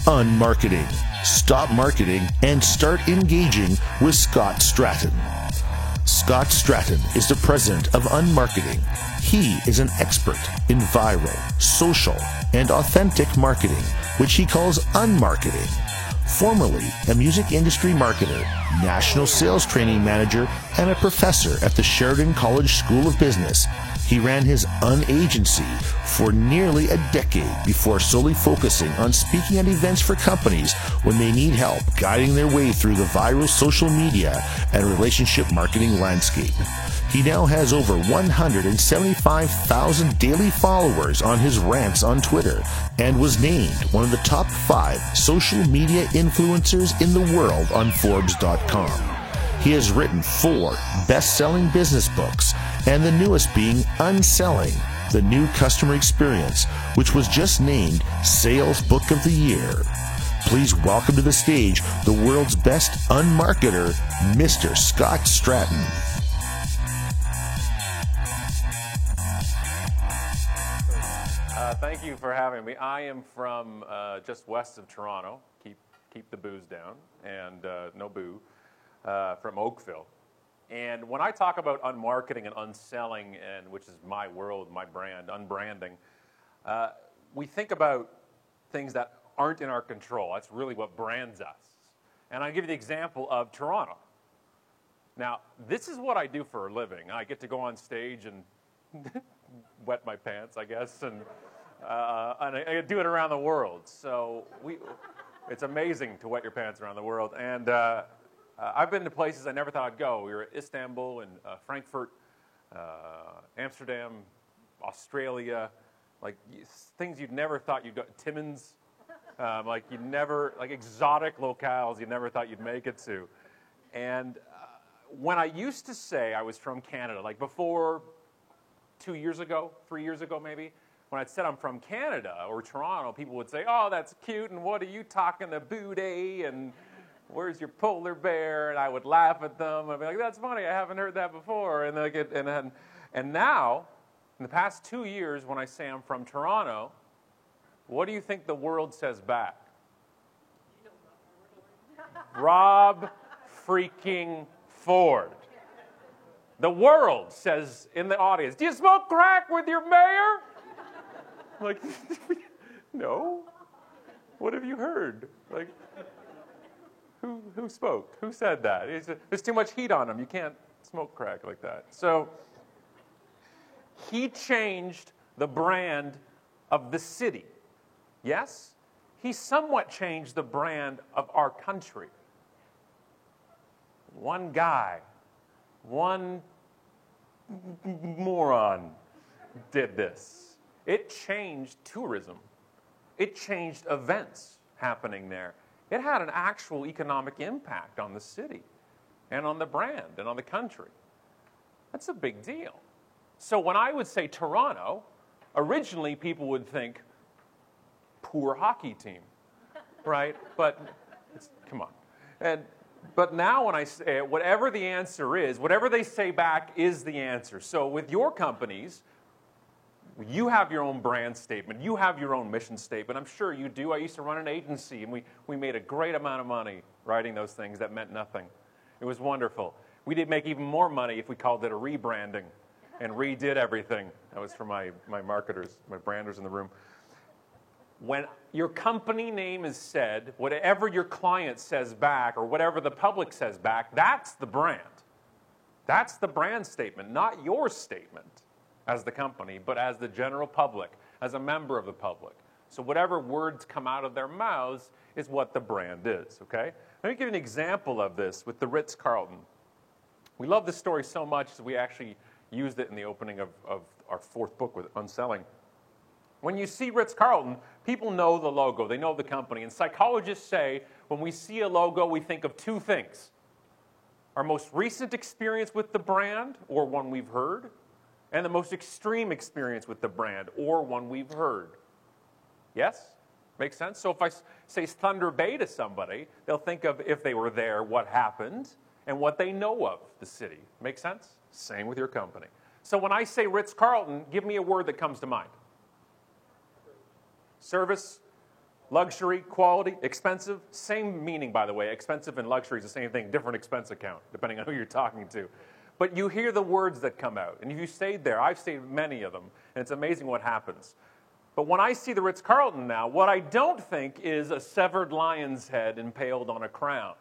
Unmarketing. Stop marketing and start engaging with Scott Stratton. Scott Stratton is the president of Unmarketing. He is an expert in viral, social, and authentic marketing, which he calls unmarketing. Formerly a music industry marketer, national sales training manager, and a professor at the Sheridan College School of Business, he ran his agency for nearly a decade before solely focusing on speaking at events for companies when they need help guiding their way through the viral social media and relationship marketing landscape. He now has over 175,000 daily followers on his rants on Twitter and was named one of the top 5 social media influencers in the world on Forbes.com. He has written 4 best-selling business books, and the newest being Unselling, the New Customer Experience, which was just named Sales Book of the Year. Please welcome to the stage the world's best unmarketer, Mr. Scott Stratton. Thank you for having me. I am from just west of Toronto. Keep the booze down, and no boo, from Oakville. And when I talk about unmarketing and unselling, and which is my world, my brand, unbranding, we think about things that aren't in our control. That's really what brands us. And I'll give you the example of Toronto. Now, this is what I do for a living. I get to go on stage and wet my pants, I guess, and I do it around the world. So it's amazing to wet your pants around the world. And I've been to places I never thought I'd go. We were at Istanbul and Frankfurt, Amsterdam, Australia, like things you'd never thought you'd go. Timmins, like exotic locales you never thought you'd make it to. And when I used to say I was from Canada, like before 2 years ago, 3 years ago maybe, when I'd said I'm from Canada or Toronto, people would say, "Oh, that's cute, and what are you talking to booty, and where's your polar bear?" And I would laugh at them. I'd be like, "That's funny, I haven't heard that before." And now, in the past 2 years, when I say I'm from Toronto, what do you think the world says back? Rob freaking Ford. The world says in the audience, "Do you smoke crack with your mayor?" I'm like, no. What have you heard? Like, who spoke? Who said that? There's too much heat on him. You can't smoke crack like that. So he changed the brand of the city. Yes? He somewhat changed the brand of our country. One guy, one moron did this. It changed tourism. It changed events happening there. It had an actual economic impact on the city and on the brand and on the country. That's a big deal. So when I would say Toronto, originally people would think poor hockey team, right? But come on. But now when I say it, whatever the answer is, whatever they say back is the answer. So with your companies, you have your own brand statement. You have your own mission statement. I'm sure you do. I used to run an agency, and we made a great amount of money writing those things that meant nothing. It was wonderful. We did make even more money if we called it a rebranding and redid everything. That was for my marketers, my branders in the room. When your company name is said, whatever your client says back or whatever the public says back, that's the brand. That's the brand statement, not your statement as the company, but as the general public, as a member of the public. So whatever words come out of their mouths is what the brand is, okay? Let me give you an example of this with the Ritz-Carlton. We love this story so much that we actually used it in the opening of our 4th book with Unselling. When you see Ritz-Carlton, people know the logo, they know the company, and psychologists say when we see a logo, we think of 2 things. Our most recent experience with the brand, or one we've heard, and the most extreme experience with the brand, or one we've heard. Yes? Makes sense? So if I say Thunder Bay to somebody, they'll think of, if they were there, what happened, and what they know of the city. Make sense? Same with your company. So when I say Ritz-Carlton, give me a word that comes to mind. Service, Luxury, quality, expensive, same meaning, by the way. Expensive and luxury is the same thing, different expense account, depending on who you're talking to. But you hear the words that come out. And if you stayed there, I've stayed many of them, and it's amazing what happens. But when I see the Ritz-Carlton now, what I don't think is a severed lion's head impaled on a crown.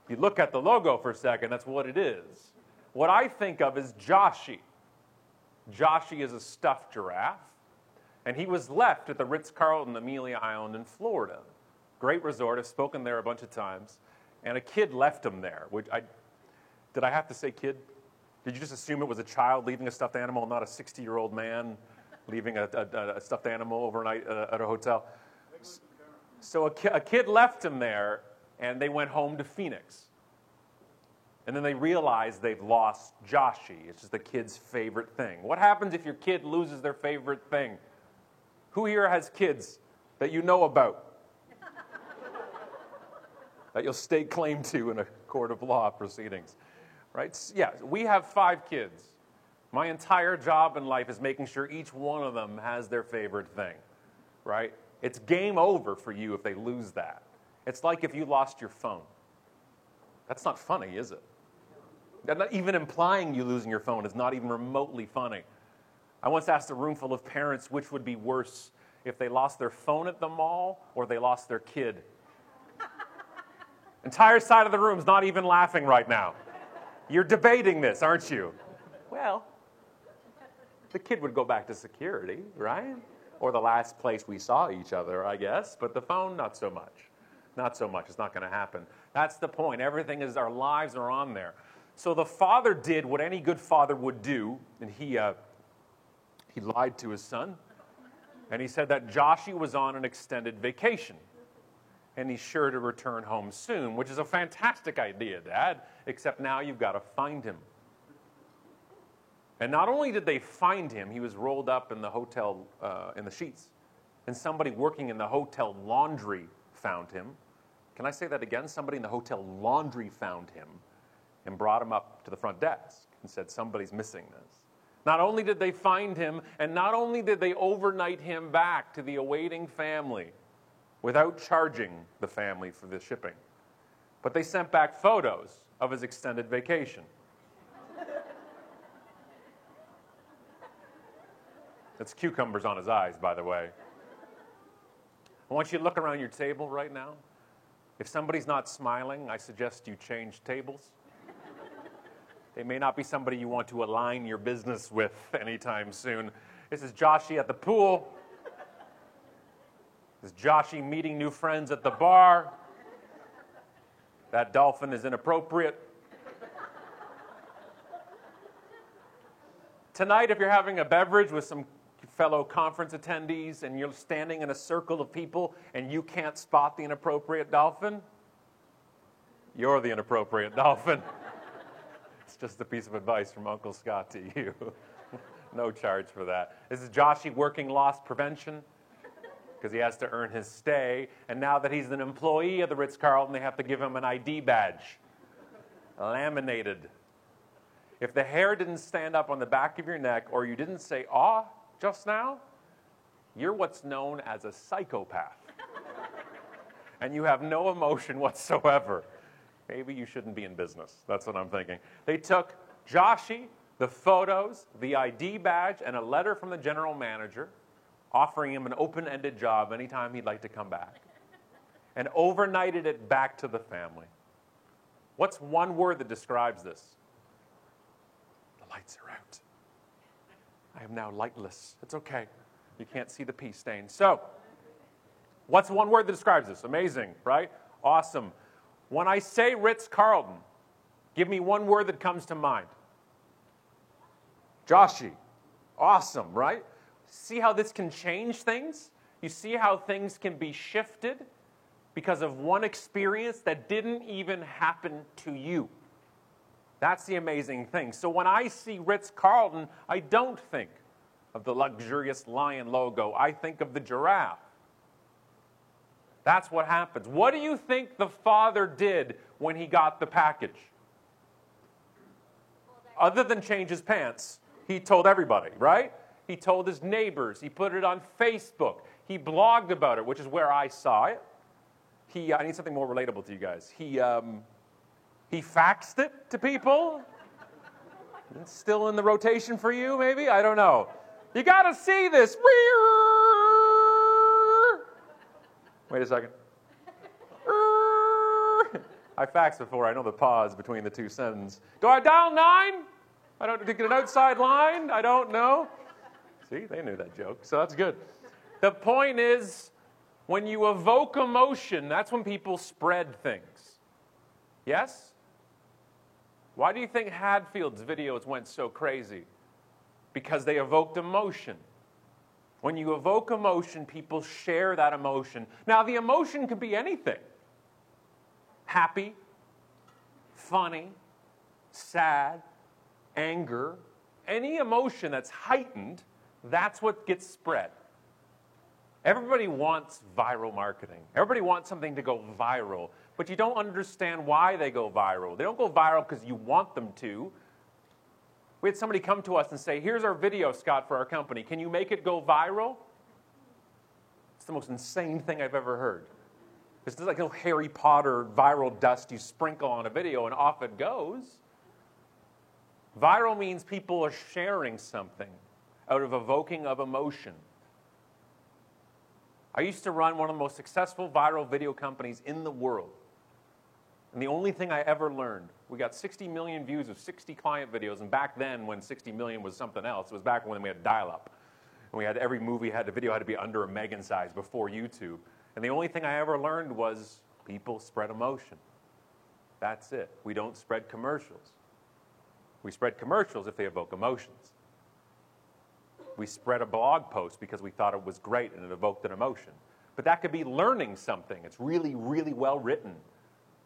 If you look at the logo for a second, that's what it is. What I think of is Joshi. Joshi is a stuffed giraffe, and he was left at the Ritz-Carlton, Amelia Island in Florida. Great resort. I've spoken there a bunch of times. And a kid left him there. Did I have to say kid? Did you just assume it was a child leaving a stuffed animal, not a 60-year-old man leaving a stuffed animal overnight at a hotel? So a kid left him there, and they went home to Phoenix. And then they realized they've lost Joshi. It's just the kid's favorite thing. What happens if your kid loses their favorite thing? Who here has kids that you know about that you'll stake claim to in a court of law proceedings? Right? Yeah, we have 5 kids. My entire job in life is making sure each one of them has their favorite thing. Right? It's game over for you if they lose that. It's like if you lost your phone. That's not funny, is it? Not even implying you losing your phone is not even remotely funny. I once asked a room full of parents which would be worse, if they lost their phone at the mall or they lost their kid. Entire side of the room's not even laughing right now. You're debating this, aren't you? Well, the kid would go back to security, right? Or the last place we saw each other, I guess. But the phone, not so much. Not so much. It's not going to happen. That's the point. Everything is, our lives are on there. So the father did what any good father would do, and he lied to his son. And he said that Joshi was on an extended vacation, and he's sure to return home soon, which is a fantastic idea, Dad, except now you've got to find him. And not only did they find him, he was rolled up in the hotel, in the sheets, and somebody working in the hotel laundry found him. Can I say that again? Somebody in the hotel laundry found him and brought him up to the front desk and said, somebody's missing this. Not only did they find him, and not only did they overnight him back to the awaiting family without charging the family for the shipping, but they sent back photos of his extended vacation. That's cucumbers on his eyes, by the way. I want you to look around your table right now. If somebody's not smiling, I suggest you change tables. They may not be somebody you want to align your business with anytime soon. This is Joshi at the pool. This is Joshi meeting new friends at the bar. That dolphin is inappropriate. Tonight, if you're having a beverage with some fellow conference attendees and you're standing in a circle of people and you can't spot the inappropriate dolphin, you're the inappropriate dolphin. It's just a piece of advice from Uncle Scott to you. No charge for that. This is Joshi working loss prevention because he has to earn his stay. And now that he's an employee of the Ritz-Carlton, they have to give him an ID badge, laminated. If the hair didn't stand up on the back of your neck or you didn't say, "ah," just now, you're what's known as a psychopath. And you have no emotion whatsoever. Maybe you shouldn't be in business. That's what I'm thinking. They took Joshi, the photos, the ID badge, and a letter from the general manager offering him an open-ended job anytime he'd like to come back, and overnighted it back to the family. What's one word that describes this? The lights are out. I am now lightless. It's okay. You can't see the pee stain. So, what's one word that describes this? Amazing, right? Awesome. When I say Ritz-Carlton, give me one word that comes to mind. Joshi. Awesome, right? See how this can change things? You see how things can be shifted because of one experience that didn't even happen to you. That's the amazing thing. So when I see Ritz-Carlton, I don't think of the luxurious lion logo. I think of the giraffe. That's what happens. What do you think the father did when he got the package? Other than change his pants, he told everybody, right? He told his neighbors. He put it on Facebook. He blogged about it, which is where I saw it. I need something more relatable to you guys. He faxed it to people. It's still in the rotation for you, maybe? I don't know. You got to see this. Wait a second. I faxed before. I know the pause between the two sentences. Do I dial 9? To get an outside line? I don't know. See, they knew that joke, so that's good. The point is, when you evoke emotion, that's when people spread things. Yes? Why do you think Hadfield's videos went so crazy? Because they evoked emotion. When you evoke emotion, people share that emotion. Now, the emotion can be anything. Happy, funny, sad, anger. Any emotion that's heightened, that's what gets spread. Everybody wants viral marketing. Everybody wants something to go viral. But you don't understand why they go viral. They don't go viral because you want them to. We had somebody come to us and say, here's our video, Scott, for our company. Can you make it go viral? It's the most insane thing I've ever heard. It's like a little Harry Potter viral dust you sprinkle on a video and off it goes. Viral means people are sharing something out of evoking of emotion. I used to run one of the most successful viral video companies in the world. And the only thing I ever learned, we got 60 million views of 60 client videos, and back then when 60 million was something else, it was back when we had dial-up. And we had every movie, the video had to be under a meg in size before YouTube. And the only thing I ever learned was people spread emotion. That's it. We don't spread commercials. We spread commercials if they evoke emotions. We spread a blog post because we thought it was great and it evoked an emotion. But that could be learning something. It's really, really well written,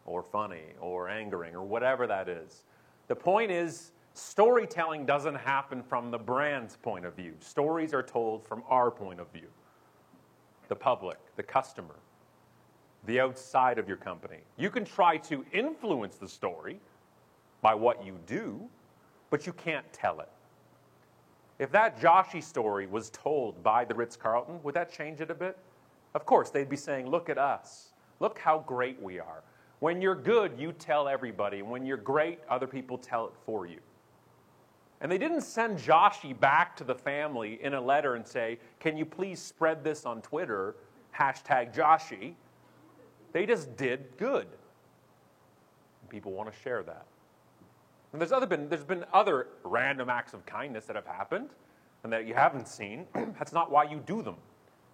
or funny, or angering, or whatever that is. The point is, storytelling doesn't happen from the brand's point of view. Stories are told from our point of view. The public, the customer, the outside of your company. You can try to influence the story by what you do, but you can't tell it. If that Joshi story was told by the Ritz-Carlton, would that change it a bit? Of course, they'd be saying, look at us. Look how great we are. When you're good, you tell everybody. And when you're great, other people tell it for you. And they didn't send Joshi back to the family in a letter and say, can you please spread this on Twitter, #Joshi. They just did good. And people want to share that. And there's been other random acts of kindness that have happened and that you haven't seen. That's not why you do them.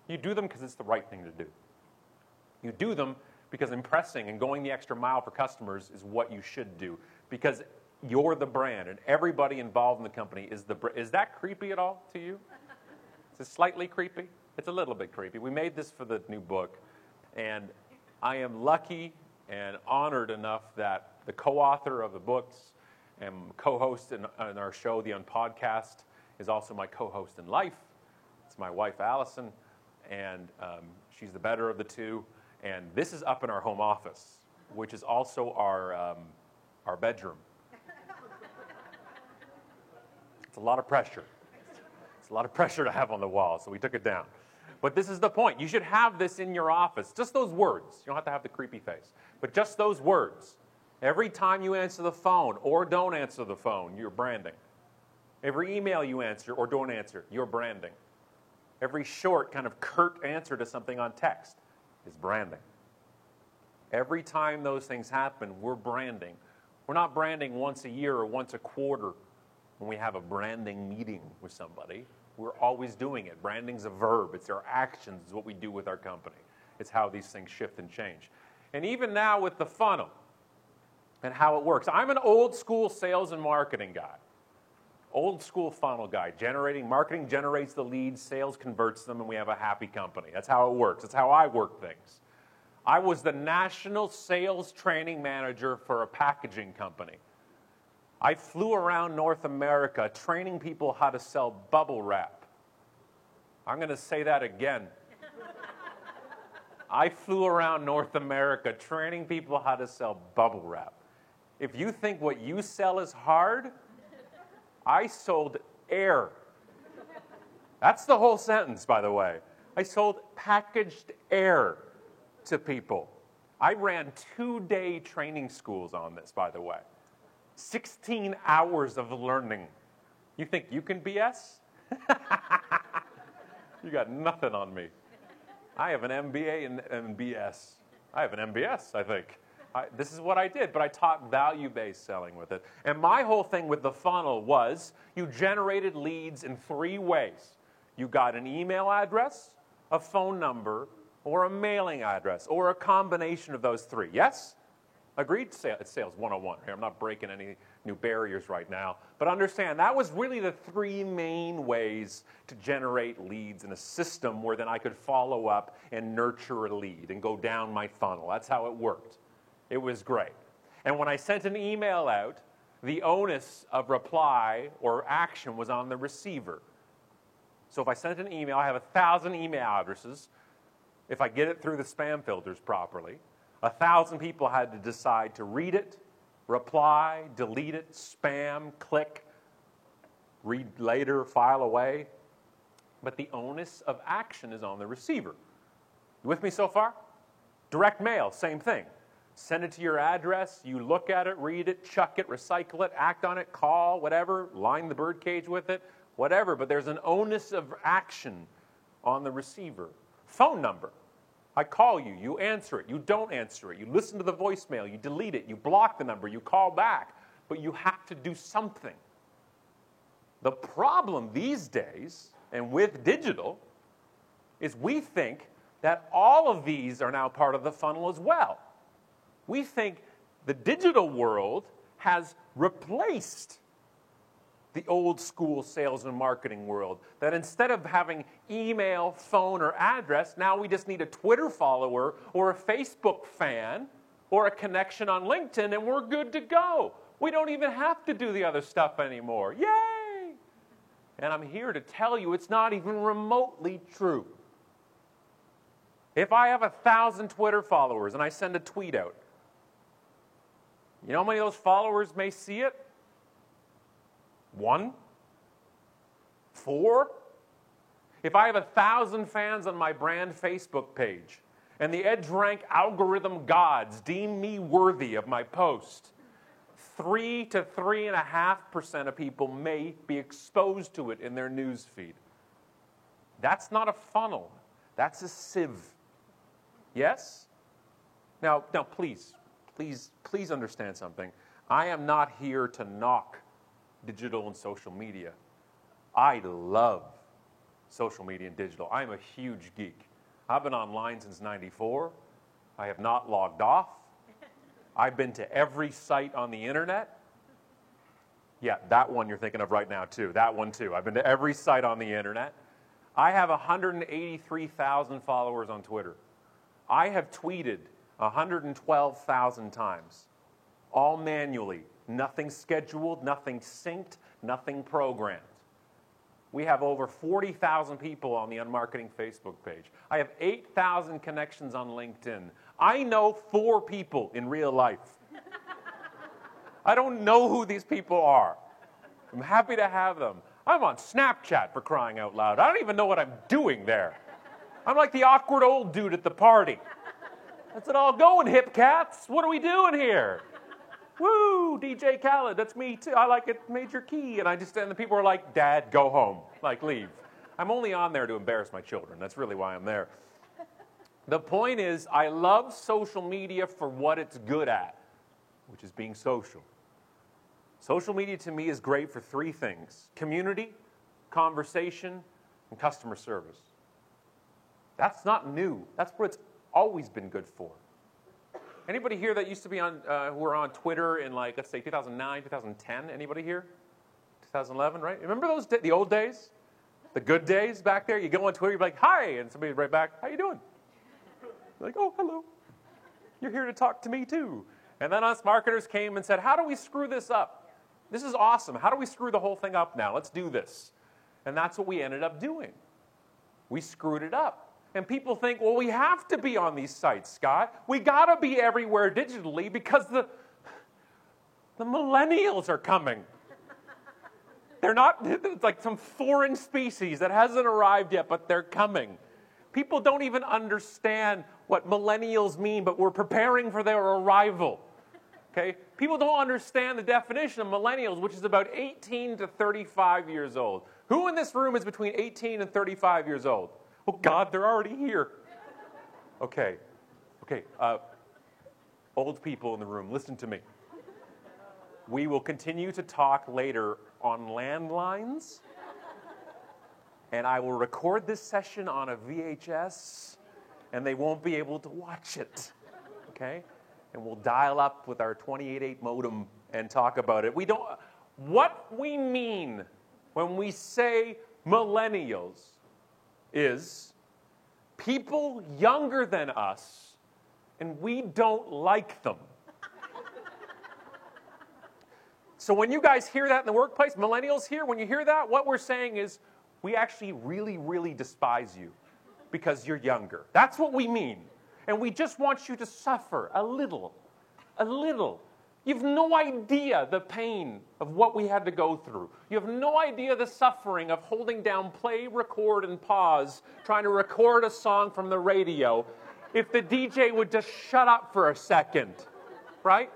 You do them because it's the right thing to do. You do them because impressing and going the extra mile for customers is what you should do. Because you're the brand, and everybody involved in the company is the brand. Is that creepy at all to you? Is it slightly creepy? It's a little bit creepy. We made this for the new book, and I am lucky and honored enough that the co-author of the books and co-host in our show, The Unpodcast, is also my co-host in life. It's my wife, Allison, and she's the better of the two. And this is up in our home office, which is also our bedroom. It's a lot of pressure. It's a lot of pressure to have on the wall, so we took it down. But this is the point. You should have this in your office. Just those words. You don't have to have the creepy face. But just those words. Every time you answer the phone or don't answer the phone, you're branding. Every email you answer or don't answer, you're branding. Every short, kind of curt answer to something on text is branding. Every time those things happen, we're branding. We're not branding once a year or once a quarter when we have a branding meeting with somebody. We're always doing it. Branding's a verb. It's our actions. It's what we do with our company. It's how these things shift and change. And even now with the funnel and how it works. I'm an old school sales and marketing guy. Old school funnel guy. Marketing generates the leads, sales converts them, and we have a happy company. That's how it works. That's how I work things. I was the national sales training manager for a packaging company. I flew around North America training people how to sell bubble wrap. I'm going to say that again. I flew around North America training people how to sell bubble wrap. If you think what you sell is hard, I sold air. That's the whole sentence, by the way. I sold packaged air to people. I ran 2-day training schools on this, by the way. 16 hours of learning. You think you can BS? You got nothing on me. I have an MBA in BS. I have an MBS, I think. This is what I did, but I taught value-based selling with it. And my whole thing with the funnel was you generated leads in 3 ways. You got an email address, a phone number, or a mailing address, or a combination of those 3. Yes? Agreed? It's Sales 101 here. I'm not breaking any new barriers right now. But understand, that was really the 3 main ways to generate leads in a system where then I could follow up and nurture a lead and go down my funnel. That's how it worked. It was great. And when I sent an email out, the onus of reply or action was on the receiver. So if I sent an email, I have 1,000 email addresses. If I get it through the spam filters properly, 1,000 people had to decide to read it, reply, delete it, spam, click, read later, file away. But the onus of action is on the receiver. You with me so far? Direct mail, same thing. Send it to your address, you look at it, read it, chuck it, recycle it, act on it, call, whatever, line the birdcage with it, whatever. But there's an onus of action on the receiver. Phone number. I call you, you answer it, you don't answer it, you listen to the voicemail, you delete it, you block the number, you call back, but you have to do something. The problem these days, and with digital, is we think that all of these are now part of the funnel as well. We think the digital world has replaced the old school sales and marketing world. That instead of having email, phone, or address, now we just need a Twitter follower or a Facebook fan or a connection on LinkedIn and we're good to go. We don't even have to do the other stuff anymore. Yay! And I'm here to tell you it's not even remotely true. If I have 1,000 Twitter followers and I send a tweet out, you know how many of those followers may see it? 1? 4? If I have 1,000 fans on my brand Facebook page and the EdgeRank algorithm gods deem me worthy of my post, 3 to 3.5% of people may be exposed to it in their news feed. That's not a funnel. That's a sieve. Yes? Now please understand something. I am not here to knock digital and social media. I love social media and digital. I'm a huge geek. I've been online since '94. I have not logged off. I've been to every site on the internet. Yeah, that one you're thinking of right now too. That one too. I've been to every site on the internet. I have 183,000 followers on Twitter. I have tweeted 112,000 times, all manually. Nothing scheduled, nothing synced, nothing programmed. We have over 40,000 people on the Unmarketing Facebook page. I have 8,000 connections on LinkedIn. I know 4 people in real life. I don't know who these people are. I'm happy to have them. I'm on Snapchat, for crying out loud. I don't even know what I'm doing there. I'm like the awkward old dude at the party. That's it all going, hip cats. What are we doing here? Woo, DJ Khaled, that's me too. I like it, Major Key. And the people are like, Dad, go home. Like, leave. I'm only on there to embarrass my children. That's really why I'm there. The point is, I love social media for what it's good at, which is being social. Social media to me is great for 3 things: community, conversation, and customer service. That's not new. That's what it's always been good for. Anybody here that used to be on, who were on Twitter in, like, let's say 2009, 2010? Anybody here? 2011, right? Remember those the old days? The good days back there? You go on Twitter, you're like, hi, and somebody right back, how you doing? You're like, oh, hello. You're here to talk to me too. And then us marketers came and said, how do we screw this up? This is awesome. How do we screw the whole thing up now? Let's do this. And that's what we ended up doing. We screwed it up. And people think, well, we have to be on these sites, Scott. We got to be everywhere digitally because the millennials are coming. They're not, it's like some foreign species that hasn't arrived yet, but they're coming. People don't even understand what millennials mean, but we're preparing for their arrival. Okay? People don't understand the definition of millennials, which is about 18 to 35 years old. Who in this room is between 18 and 35 years old? Oh, God, they're already here. Okay. Old people in the room, listen to me. We will continue to talk later on landlines, and I will record this session on a VHS, and they won't be able to watch it. Okay? And we'll dial up with our 28.8 modem and talk about it. What we mean when we say millennials is people younger than us, and we don't like them. So when you guys hear that in the workplace, millennials here, when you hear that, what we're saying is we actually really, really despise you because you're younger. That's what we mean. And we just want you to suffer a little. A little. You've no idea the pain of what we had to go through. You have no idea the suffering of holding down play, record, and pause, trying to record a song from the radio, if the DJ would just shut up for a second, right?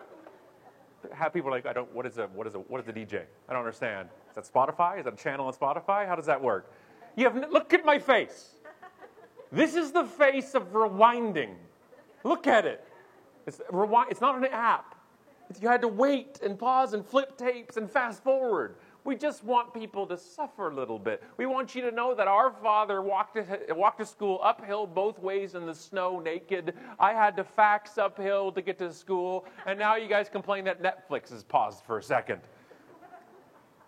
Have people like, what is the DJ? I don't understand. Is that Spotify? Is that a channel on Spotify? How does that work? Look at my face. This is the face of rewinding. Look at it. It's not an app. You had to wait and pause and flip tapes and fast forward. We just want people to suffer a little bit. We want you to know that our father walked to school uphill both ways in the snow naked. I had to fax uphill to get to school. And now you guys complain that Netflix is paused for a second.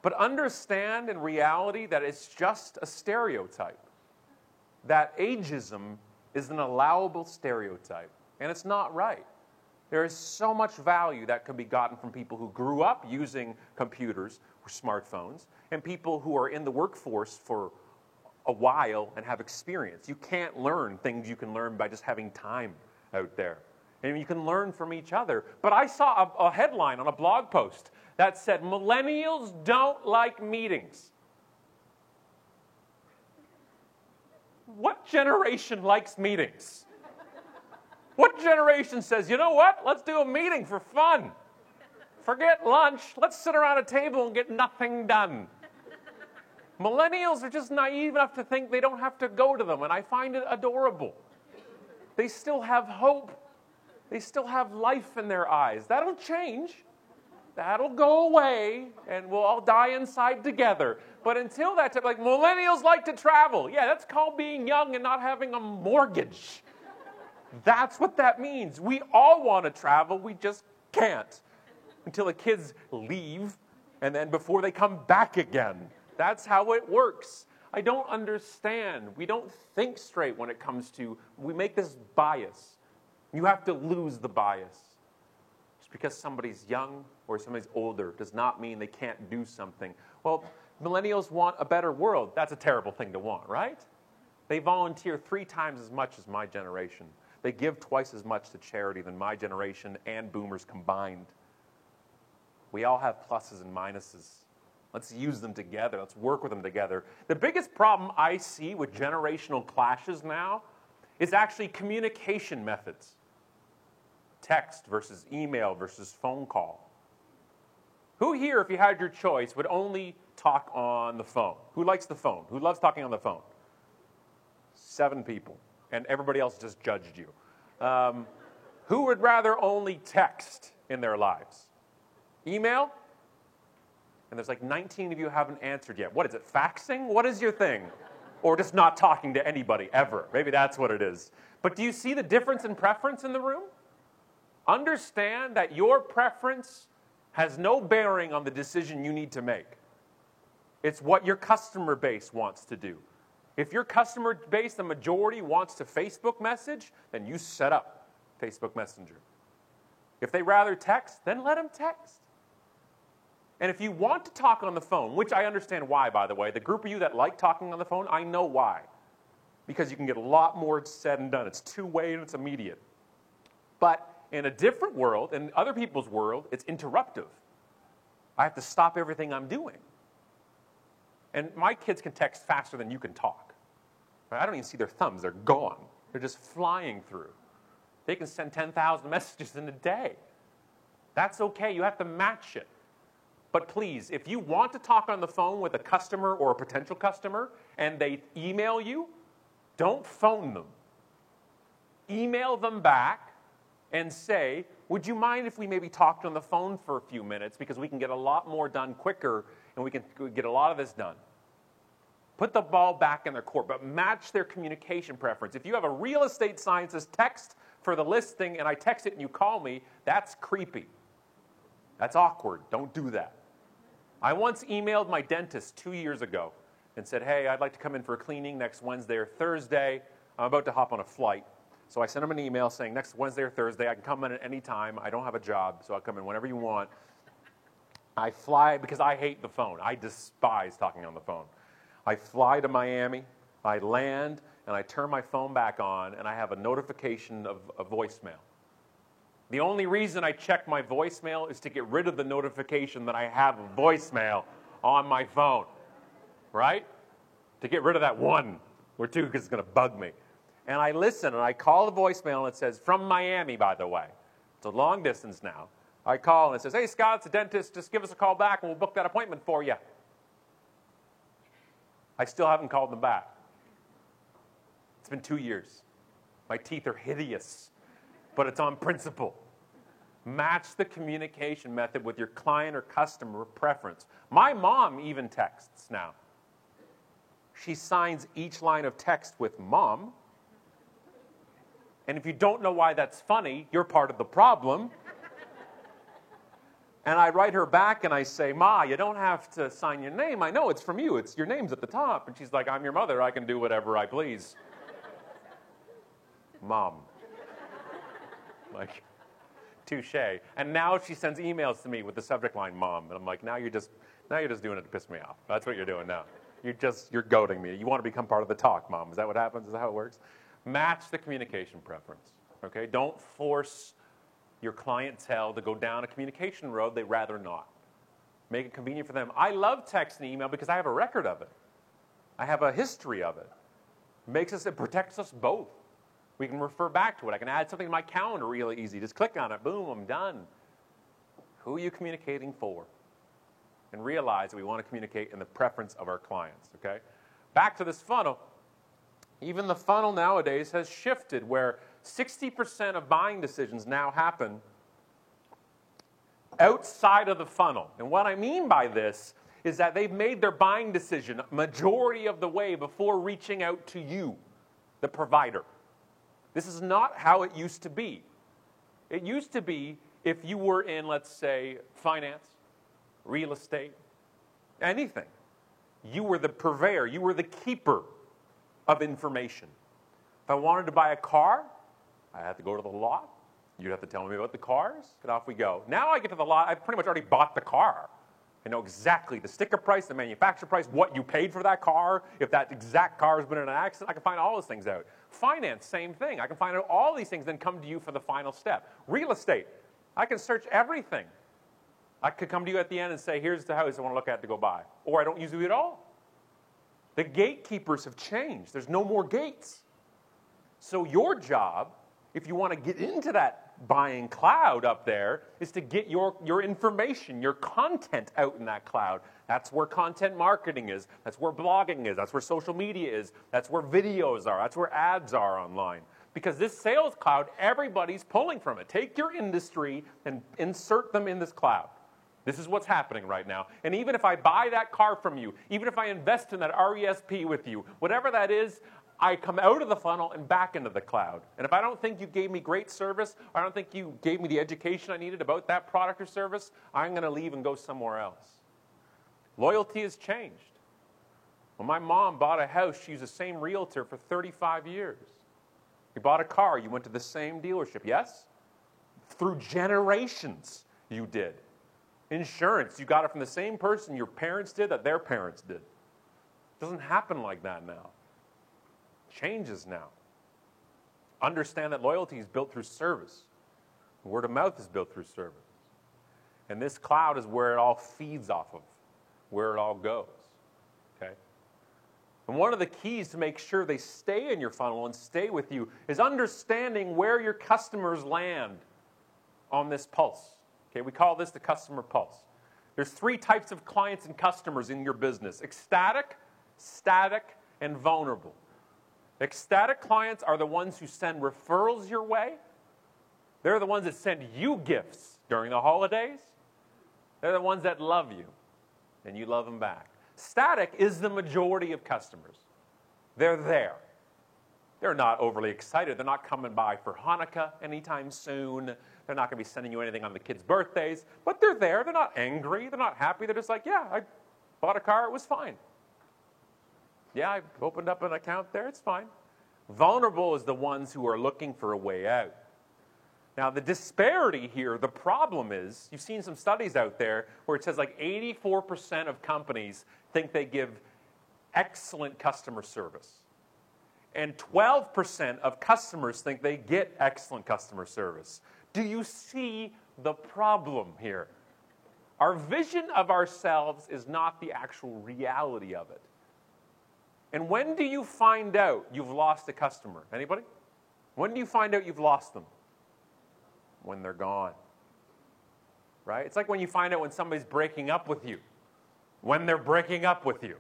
But understand in reality that it's just a stereotype. That ageism is an allowable stereotype. And it's not right. There is so much value that can be gotten from people who grew up using computers or smartphones and people who are in the workforce for a while and have experience. You can't learn things you can learn by just having time out there. And you can learn from each other. But I saw a headline on a blog post that said, millennials don't like meetings. What generation likes meetings? What generation says, you know what, let's do a meeting for fun. Forget lunch, let's sit around a table and get nothing done. Millennials are just naive enough to think they don't have to go to them, and I find it adorable. They still have hope. They still have life in their eyes. That'll change. That'll go away, and we'll all die inside together. But until that time, like millennials like to travel. Yeah, that's called being young and not having a mortgage. That's what that means. We all want to travel, we just can't. Until the kids leave, and then before they come back again. That's how it works. I don't understand. We don't think straight when it comes to, we make this bias. You have to lose the bias. Just because somebody's young or somebody's older does not mean they can't do something. Well, millennials want a better world. That's a terrible thing to want, right? They volunteer 3 times as much as my generation. They give twice as much to charity than my generation and boomers combined. We all have pluses and minuses. Let's use them together. Let's work with them together. The biggest problem I see with generational clashes now is actually communication methods. Text versus email versus phone call. Who here, if you had your choice, would only talk on the phone? Who likes the phone? Who loves talking on the phone? 7 people. And everybody else just judged you. Who would rather only text in their lives? Email? And there's like 19 of you who haven't answered yet. What is it, faxing? What is your thing? Or just not talking to anybody ever. Maybe that's what it is. But do you see the difference in preference in the room? Understand that your preference has no bearing on the decision you need to make. It's what your customer base wants to do. If your customer base, the majority, wants to Facebook message, then you set up Facebook Messenger. If they rather text, then let them text. And if you want to talk on the phone, which I understand why, by the way, the group of you that like talking on the phone, I know why. Because you can get a lot more said and done. It's two-way and it's immediate. But in a different world, in other people's world, it's interruptive. I have to stop everything I'm doing. And my kids can text faster than you can talk. I don't even see their thumbs. They're gone. They're just flying through. They can send 10,000 messages in a day. That's okay. You have to match it. But please, if you want to talk on the phone with a customer or a potential customer and they email you, don't phone them. Email them back and say, would you mind if we maybe talked on the phone for a few minutes, because we can get a lot more done quicker and we can get a lot of this done. Put the ball back in their court, but match their communication preference. If you have a real estate sign that says text for the listing and I text it and you call me, that's creepy. That's awkward. Don't do that. I once emailed my dentist 2 years ago and said, hey, I'd like to come in for a cleaning next Wednesday or Thursday. I'm about to hop on a flight. So I sent him an email saying next Wednesday or Thursday, I can come in at any time. I don't have a job, so I'll come in whenever you want. I fly, because I hate the phone. I despise talking on the phone. I fly to Miami, I land, and I turn my phone back on, and I have a notification of a voicemail. The only reason I check my voicemail is to get rid of the notification that I have a voicemail on my phone, right? To get rid of that one or two, because it's going to bug me. And I listen, and I call the voicemail, and it says, from Miami, by the way. It's a long distance now. I call, and it says, hey, Scott, it's a dentist. Just give us a call back, and we'll book that appointment for you. I still haven't called them back. It's been 2 years. My teeth are hideous, but it's on principle. Match the communication method with your client or customer preference. My mom even texts now. She signs each line of text with Mom. And if you don't know why that's funny, you're part of the problem. And I write her back and I say, Ma, you don't have to sign your name. I know it's from you. Your name's at the top. And she's like, I'm your mother. I can do whatever I please. Mom. Like, touche. And now she sends emails to me with the subject line, Mom. And I'm like, now you're just doing it to piss me off. That's what you're doing now. You're goading me. You want to become part of the talk, Mom. Is that what happens? Is that how it works? Match the communication preference, okay? Don't force your clientele to go down a communication road they'd rather not. Make it convenient for them. I love text and email because I have a record of it. I have a history of it. It protects us both. We can refer back to it. I can add something to my calendar really easy. Just click on it. Boom, I'm done. Who are you communicating for? And realize that we want to communicate in the preference of our clients, okay? Back to this funnel. Even the funnel nowadays has shifted where 60% of buying decisions now happen outside of the funnel. And what I mean by this is that they've made their buying decision majority of the way before reaching out to you, the provider. This is not how it used to be. It used to be if you were in, let's say, finance, real estate, anything. You were the purveyor. You were the keeper of information. If I wanted to buy a car, I had to go to the lot. You'd have to tell me about the cars, and off we go. Now I get to the lot, I've pretty much already bought the car. I know exactly the sticker price, the manufacturer price, what you paid for that car, if that exact car has been in an accident. I can find all those things out. Finance, same thing. I can find out all these things, then come to you for the final step. Real estate, I can search everything. I could come to you at the end and say, here's the house I want to look at to go buy. Or I don't use it at all. The gatekeepers have changed. There's no more gates. So your job, if you want to get into that buying cloud up there, is to get your information, your content out in that cloud. That's where content marketing is. That's where blogging is. That's where social media is. That's where videos are. That's where ads are online. Because this sales cloud, everybody's pulling from it. Take your industry and insert them in this cloud. This is what's happening right now. And even if I buy that car from you, even if I invest in that RESP with you, whatever that is, I come out of the funnel and back into the cloud. And if I don't think you gave me great service, or I don't think you gave me the education I needed about that product or service, I'm going to leave and go somewhere else. Loyalty has changed. When my mom bought a house, she used the same realtor for 35 years. You bought a car, you went to the same dealership, yes? Through generations, you did. Insurance, you got it from the same person your parents did that their parents did. It doesn't happen like that now. Changes now. Understand that loyalty is built through service. Word of mouth is built through service. And this cloud is where it all feeds off of, where it all goes. Okay? And one of the keys to make sure they stay in your funnel and stay with you is understanding where your customers land on this pulse. Okay, we call this the customer pulse. There's 3 types of clients and customers in your business: ecstatic, static, and vulnerable. Ecstatic clients are the ones who send referrals your way. They're the ones that send you gifts during the holidays. They're the ones that love you, and you love them back. Static is the majority of customers. They're there. They're not overly excited. They're not coming by for Hanukkah anytime soon. They're not going to be sending you anything on the kids' birthdays. But they're there. They're not angry. They're not happy. They're just like, yeah, I bought a car. It was fine. Yeah, I opened up an account there. It's fine. Vulnerable is the ones who are looking for a way out. Now, the disparity here, the problem is, you've seen some studies out there where it says like 84% of companies think they give excellent customer service. And 12% of customers think they get excellent customer service. Do you see the problem here? Our vision of ourselves is not the actual reality of it. And when do you find out you've lost a customer? Anybody? When do you find out you've lost them? When they're gone. Right? It's like when you find out when somebody's breaking up with you. When they're breaking up with you.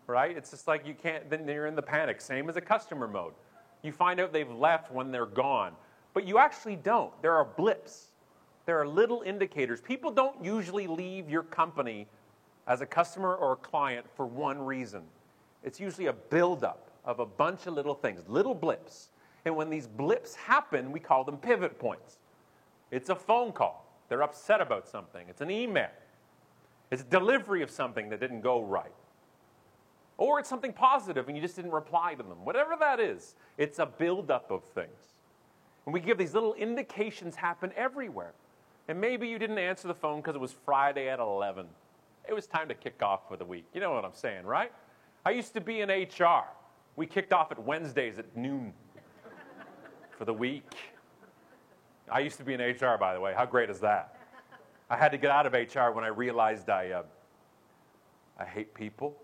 Right? It's just like you can't, then you're in the panic. Same as a customer mode. You find out they've left when they're gone. But you actually don't. There are blips. There are little indicators. People don't usually leave your company as a customer or a client for one reason. It's usually a buildup of a bunch of little things, little blips. And when these blips happen, we call them pivot points. It's a phone call. They're upset about something. It's an email. It's delivery of something that didn't go right. Or it's something positive and you just didn't reply to them. Whatever that is, it's a buildup of things. And we give these little indications happen everywhere. And maybe you didn't answer the phone because it was Friday at 11. It was time to kick off for the week. You know what I'm saying, right? I used to be in HR. We kicked off at Wednesdays at noon for the week. I used to be in HR, by the way. How great is that? I had to get out of HR when I realized I hate people.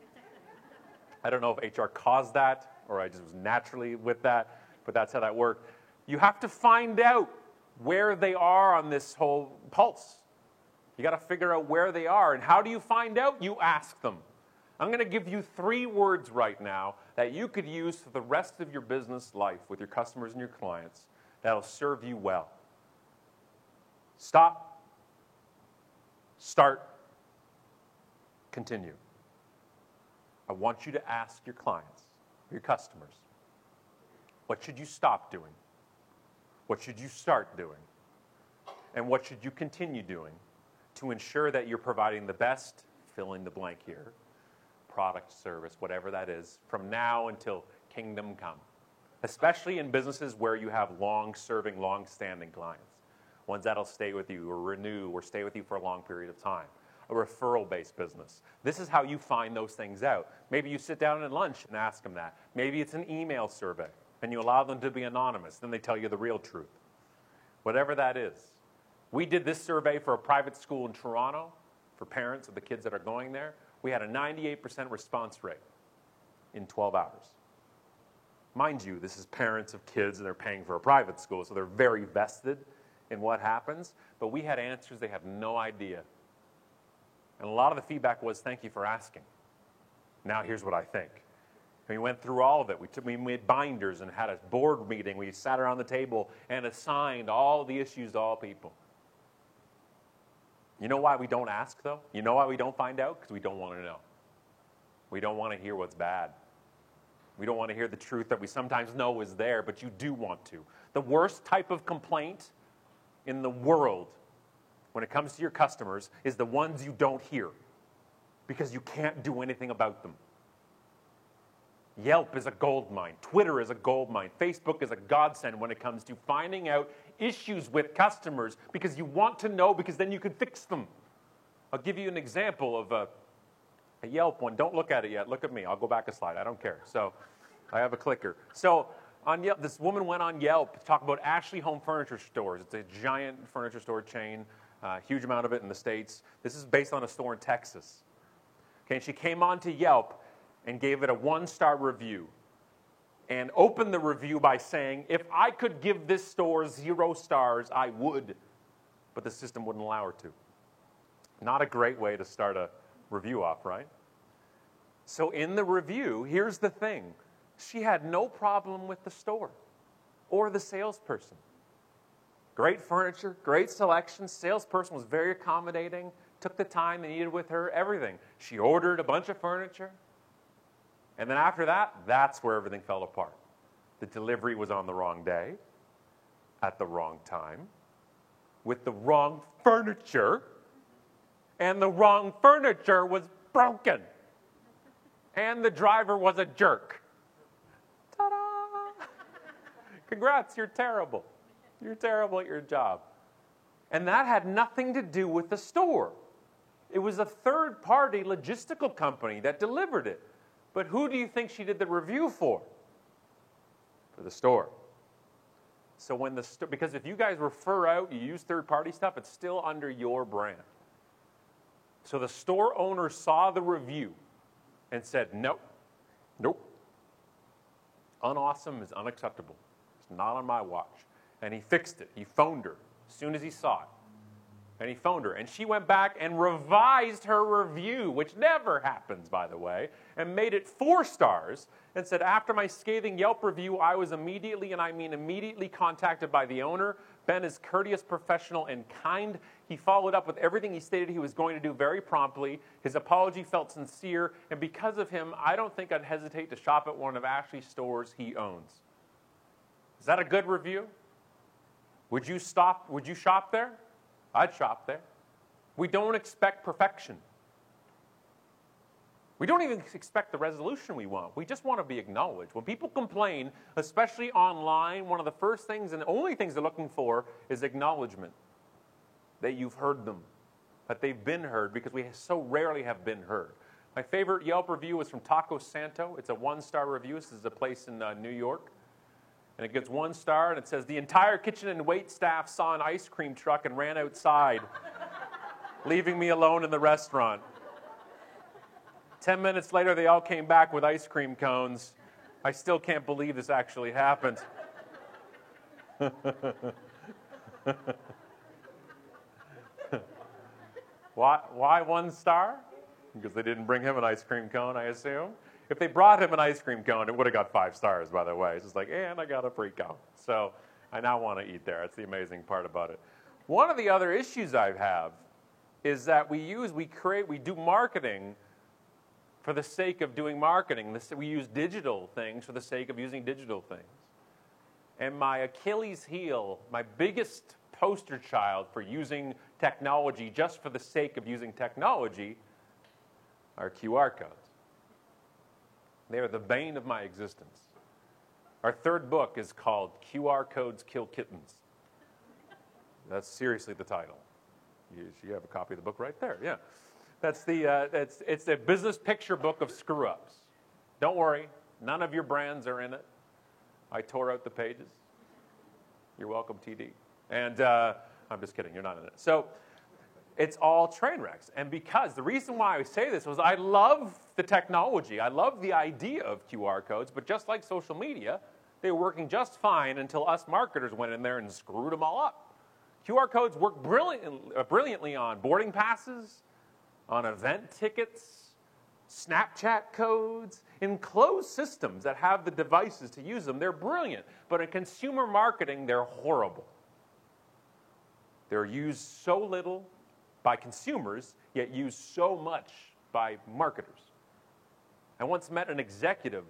I don't know if HR caused that or I just was naturally with that, but that's how that worked. You have to find out where they are on this whole pulse. You got to figure out where they are. And how do you find out? You ask them. I'm going to give you 3 words right now that you could use for the rest of your business life with your customers and your clients that'll serve you well. Stop, start, continue. I want you to ask your clients, your customers, what should you stop doing? What should you start doing? And what should you continue doing to ensure that you're providing the best, fill in the blank here, product, service, whatever that is, from now until kingdom come. Especially in businesses where you have long-serving, long-standing clients. Ones that'll stay with you or renew or stay with you for a long period of time. A referral-based business. This is how you find those things out. Maybe you sit down at lunch and ask them that. Maybe it's an email survey and you allow them to be anonymous. Then they tell you the real truth. Whatever that is. We did this survey for a private school in Toronto for parents of the kids that are going there. We had a 98% response rate in 12 hours. Mind you, this is parents of kids and they're paying for a private school, so they're very vested in what happens. But we had answers they have no idea. And a lot of the feedback was, thank you for asking. Now here's what I think. And we went through all of it. We made binders and had a board meeting. We sat around the table and assigned all the issues to all people. You know why we don't ask, though? You know why we don't find out? Because we don't want to know. We don't want to hear what's bad. We don't want to hear the truth that we sometimes know is there, but you do want to. The worst type of complaint in the world when it comes to your customers is the ones you don't hear because you can't do anything about them. Yelp is a gold mine. Twitter is a gold mine. Facebook is a godsend when it comes to finding out issues with customers because you want to know because then you can fix them. I'll give you an example of a Yelp one. Don't look at it yet. Look at me. I'll go back a slide. I don't care. So I have a clicker. So on Yelp, this woman went on Yelp to talk about Ashley Home Furniture Stores. It's a giant furniture store chain, huge amount of it in the States. This is based on a store in Texas. Okay, and she came on to Yelp, and gave it a 1-star review and opened the review by saying, if I could give this store 0 stars, I would, but the system wouldn't allow her to. Not a great way to start a review off, right? So in the review, here's the thing. She had no problem with the store or the salesperson. Great furniture, great selection. Salesperson was very accommodating, took the time they needed with her, everything. She ordered a bunch of furniture. And then after that, that's where everything fell apart. The delivery was on the wrong day, at the wrong time, with the wrong furniture, and the wrong furniture was broken. And the driver was a jerk. Ta-da! Congrats, you're terrible. You're terrible at your job. And that had nothing to do with the store. It was a third-party logistical company that delivered it. But who do you think she did the review for? For the store. So when the store, because if you guys refer out, you use third-party stuff, it's still under your brand. So the store owner saw the review and said, nope, unawesome is unacceptable. It's not on my watch. And he fixed it. He phoned her as soon as he saw it. And he phoned her. And she went back and revised her review, which never happens, by the way, and made it 4 stars and said, after my scathing Yelp review, I was immediately, and I mean immediately, contacted by the owner. Ben is courteous, professional, and kind. He followed up with everything he stated he was going to do very promptly. His apology felt sincere, and because of him, I don't think I'd hesitate to shop at one of Ashley's stores he owns. Is that a good review? Would you shop there? I'd shop there. We don't expect perfection. We don't even expect the resolution we want. We just want to be acknowledged. When people complain, especially online, one of the first things and the only things they're looking for is acknowledgement. That you've heard them. That they've been heard, because we so rarely have been heard. My favorite Yelp review was from Taco Santo. It's a 1-star review. This is a place in New York. And it gets 1 star, and it says, the entire kitchen and wait staff saw an ice cream truck and ran outside, leaving me alone in the restaurant. 10 minutes later, they all came back with ice cream cones. I still can't believe this actually happened. Why 1 star? Because they didn't bring him an ice cream cone, I assume. If they brought him an ice cream cone, it would have got 5 stars, by the way. It's just like, and I got a free cone. So I now want to eat there. That's the amazing part about it. One of the other issues I have is that we do marketing for the sake of doing marketing. We use digital things for the sake of using digital things. And my Achilles heel, my biggest poster child for using technology just for the sake of using technology are QR codes. They are the bane of my existence. Our 3rd book is called QR Codes Kill Kittens. That's seriously the title. You have a copy of the book right there, yeah. It's a business picture book of screw-ups. Don't worry, none of your brands are in it. I tore out the pages. You're welcome, TD. And I'm just kidding, you're not in it. So it's all train wrecks. And because the reason why I say this was I love the technology. I love the idea of QR codes, but just like social media, they were working just fine until us marketers went in there and screwed them all up. QR codes work brilliantly on boarding passes, on event tickets, Snapchat codes, in closed systems that have the devices to use them. They're brilliant. But in consumer marketing, they're horrible. They're used so little by consumers, yet used so much by marketers. I once met an executive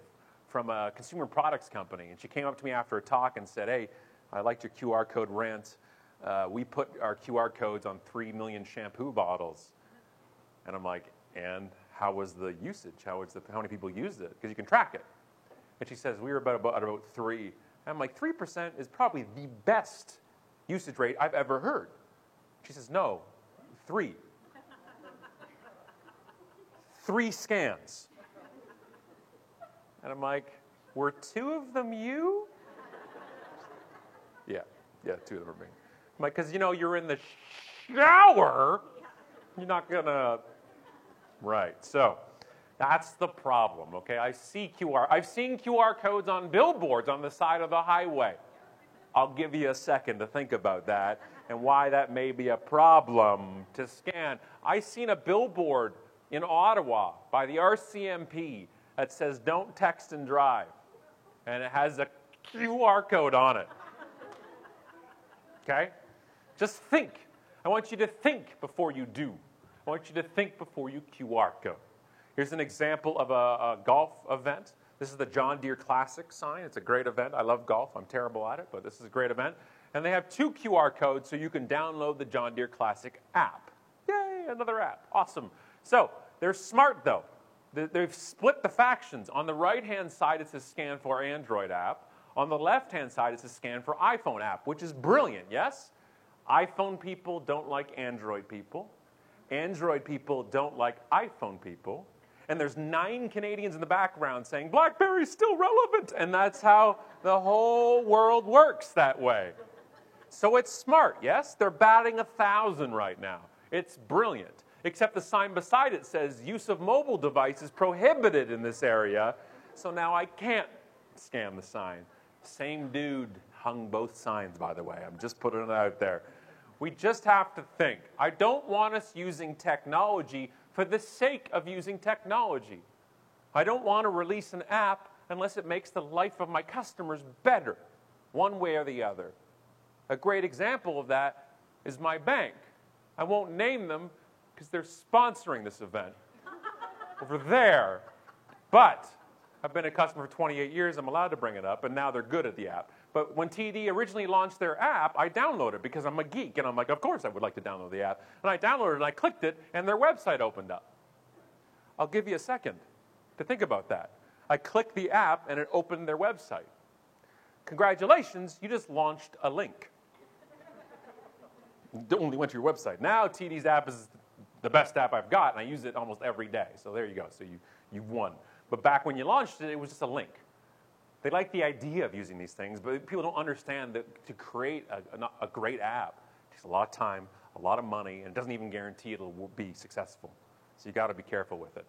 from a consumer products company, and she came up to me after a talk and said, hey, I liked your QR code rant. We put our QR codes on 3 million shampoo bottles. And I'm like, and how was the usage? How many people used it? Because you can track it. And she says, we were about 3. And I'm like, 3% is probably the best usage rate I've ever heard. She says, no, 3. 3 scans. And I'm like, were 2 of them you? Yeah, 2 of them are me. I'm like, because, you're in the shower. You're not going to... Right. So That's the problem, okay? I've seen QR codes on billboards on the side of the highway. I'll give you a second to think about that and why that may be a problem to scan. I've seen a billboard in Ottawa by the RCMP that says, "Don't text and drive." And it has a QR code on it. Okay? Just think. I want you to think before you do. I want you to think before you QR code. Here's an example of a golf event. This is the John Deere Classic sign. It's a great event. I love golf. I'm terrible at it, but this is a great event. And they have 2 QR codes so you can download the John Deere Classic app. Yay, another app. Awesome. So they're smart, though. They've split the factions. On the right-hand side, it's a scan for Android app. On the left-hand side, it's a scan for iPhone app, which is brilliant, yes? iPhone people don't like Android people. Android people don't like iPhone people. And there's 9 Canadians in the background saying, "BlackBerry's still relevant." And that's how the whole world works that way. So it's smart, yes? They're batting 1,000 right now. It's brilliant. Except the sign beside it says, "Use of mobile devices prohibited in this area." So now I can't scan the sign. Same dude hung both signs, by the way. I'm just putting it out there. We just have to think. I don't want us using technology for the sake of using technology. I don't want to release an app unless it makes the life of my customers better, one way or the other. A great example of that is my bank. I won't name them because they're sponsoring this event over there. But I've been a customer for 28 years. I'm allowed to bring it up, and now they're good at the app. But when TD originally launched their app, I downloaded it because I'm a geek, and I'm like, of course I would like to download the app. And I downloaded it, and I clicked it, and their website opened up. I'll give you a second to think about that. I clicked the app, and it opened their website. Congratulations, you just launched a link. It only went to your website. Now TD's app is the best app I've got, and I use it almost every day. So there you go. So you've won. But back when you launched it, it was just a link. They like the idea of using these things, but people don't understand that to create a great app takes a lot of time, a lot of money, and it doesn't even guarantee it'll be successful. So you got to be careful with it.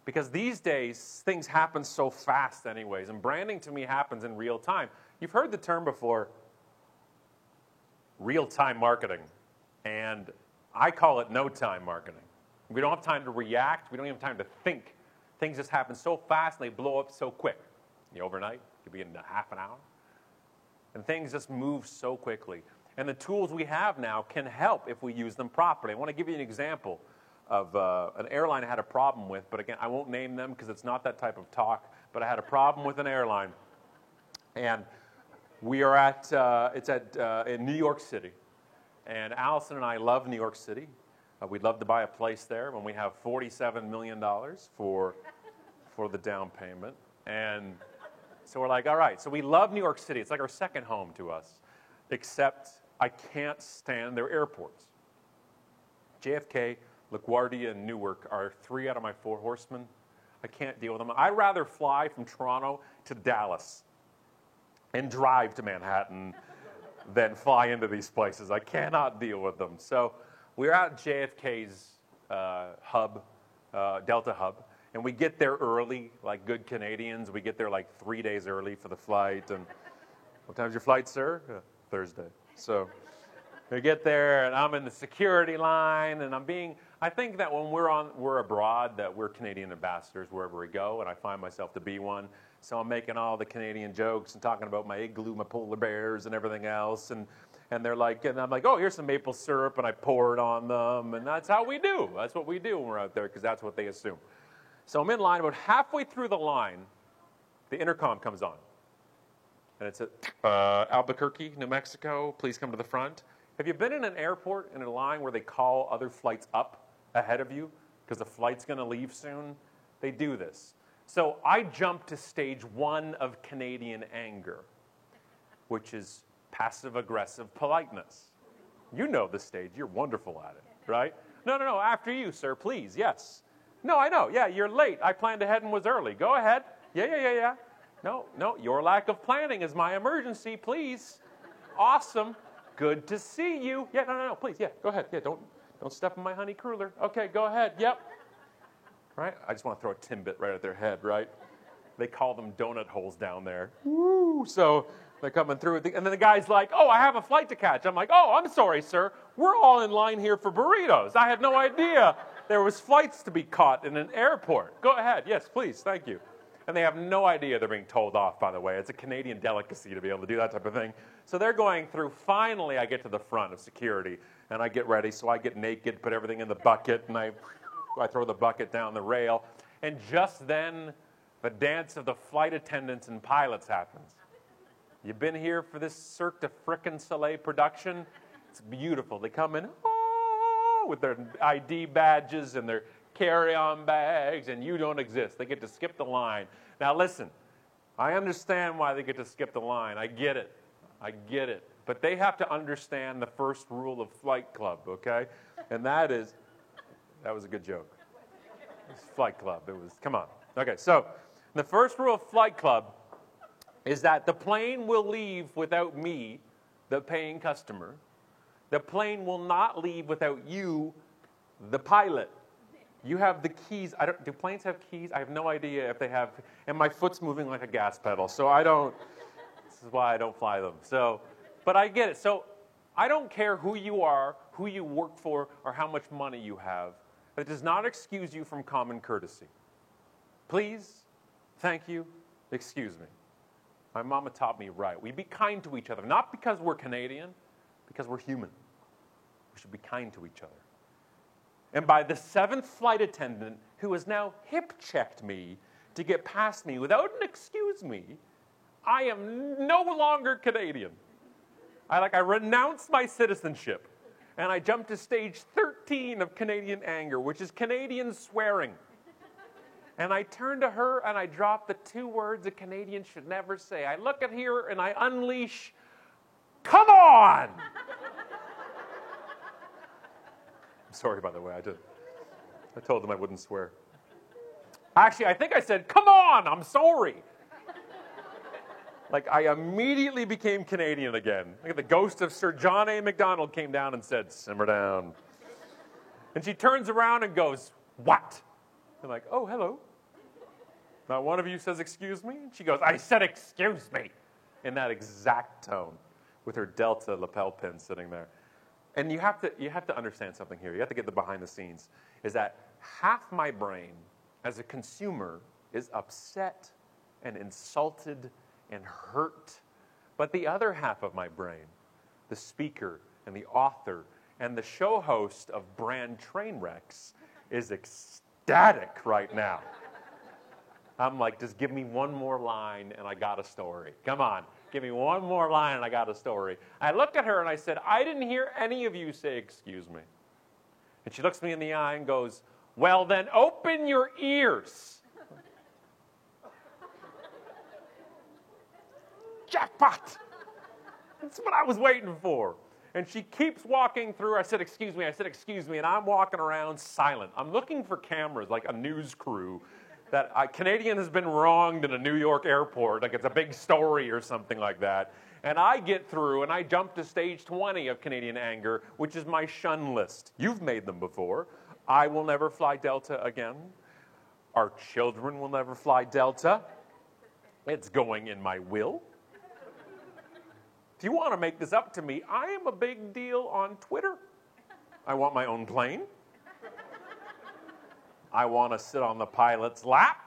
Because these days, things happen so fast anyways, and branding to me happens in real time. You've heard the term before, real-time marketing, and I call it no-time marketing. We don't have time to react. We don't even have time to think. Things just happen so fast, and they blow up so quick. Overnight, it could be in half an hour. And things just move so quickly. And the tools we have now can help if we use them properly. I want to give you an example of an airline I had a problem with, but again, I won't name them because it's not that type of talk, but I had a problem with an airline. And we are in New York City. And Allison and I love New York City. We'd love to buy a place there when we have $47 million for the down payment. And so we're like, all right, so we love New York City. It's like our second home to us, except I can't stand their airports. JFK, LaGuardia, and Newark are 3 out of my 4 horsemen. I can't deal with them. I'd rather fly from Toronto to Dallas and drive to Manhattan than fly into these places. I cannot deal with them. So we're at JFK's hub, Delta hub. And we get there early, like good Canadians. We get there like 3 days early for the flight. And what time's your flight, sir? Thursday. So we get there, and I'm in the security line, and I think that when we're abroad, that we're Canadian ambassadors wherever we go, and I find myself to be one. So I'm making all the Canadian jokes and talking about my igloo, my polar bears, and everything else. And they're like, and I'm like, oh, here's some maple syrup, and I pour it on them. And that's how we do. That's what we do when we're out there, because that's what they assume. So I'm in line. About halfway through the line, the intercom comes on. And it's at Albuquerque, New Mexico. Please come to the front. Have you been in an airport in a line where they call other flights up ahead of you because the flight's going to leave soon? They do this. So I jump to stage 1 of Canadian anger, which is passive-aggressive politeness. You know the stage. You're wonderful at it, right? No, after you, sir, please, yes. No, I know. Yeah, you're late. I planned ahead and was early. Go ahead. Yeah. No, your lack of planning is my emergency, please. Awesome. Good to see you. Yeah, no, please. Yeah, go ahead. Yeah, don't step on my honey cruller. Okay, go ahead. Yep. right? I just want to throw a Timbit right at their head, right? They call them donut holes down there. Woo! So they're coming through, and then the guy's like, oh, I have a flight to catch. I'm like, oh, I'm sorry, sir. We're all in line here for burritos. I had no idea there was flights to be caught in an airport. Go ahead. Yes, please. Thank you. And they have no idea they're being told off, by the way. It's a Canadian delicacy to be able to do that type of thing. So they're going through. Finally, I get to the front of security, and I get ready. So I get naked, put everything in the bucket, and I throw the bucket down the rail. And just then, the dance of the flight attendants and pilots happens. You've been here for this Cirque du Frickin' Soleil production? It's beautiful. They come in with their ID badges and their carry-on bags, and you don't exist. They get to skip the line. Now listen, I understand why they get to skip the line. I get it. I get it. But they have to understand the first rule of Flight Club, okay? And that was a good joke. It's Flight Club. Come on. Okay, so the first rule of Flight Club is that the plane will leave without me, the paying customer. The plane will not leave without you, the pilot. You have the keys. Do planes have keys? I have no idea if they have. And my foot's moving like a gas pedal, so this is why I don't fly them. But I get it. So I don't care who you are, who you work for, or how much money you have. It does not excuse you from common courtesy. Please, thank you, excuse me. My mama taught me right. We be kind to each other, not because we're Canadian, because we're human. We should be kind to each other. And by the 7th flight attendant, who has now hip-checked me to get past me without an excuse me, I am no longer Canadian. I renounced my citizenship, and I jumped to stage 13 of Canadian anger, which is Canadian swearing. And I turn to her, and I drop the 2 words a Canadian should never say. I look at her, and I unleash, come on! I'm sorry, by the way. I told them I wouldn't swear. Actually, I think I said, come on, I'm sorry. I immediately became Canadian again. The ghost of Sir John A. Macdonald came down and said, simmer down. And she turns around and goes, what? I'm like, oh, hello. Not one of you says, excuse me? And she goes, I said, excuse me, in that exact tone, with her Delta lapel pin sitting there. And you have to understand something here. You have to get the behind the scenes. Is that half my brain, as a consumer, is upset and insulted and hurt. But the other half of my brain, the speaker and the author and the show host of Brand Trainwrecks, is ecstatic right now. I'm like, just give me one more line and I got a story. Come on, give me one more line and I got a story. I looked at her and I said, I didn't hear any of you say excuse me. And she looks me in the eye and goes, well then open your ears. Jackpot! That's what I was waiting for. And she keeps walking through. I said, excuse me, and I'm walking around silent. I'm looking for cameras, like a news crew, that a Canadian has been wronged in a New York airport, like it's a big story or something like that. And I get through, and I jump to stage 20 of Canadian anger, which is my shun list. You've made them before. I will never fly Delta again. Our children will never fly Delta. It's going in my will. If you want to make this up to me, I am a big deal on Twitter. I want my own plane. I want to sit on the pilot's lap.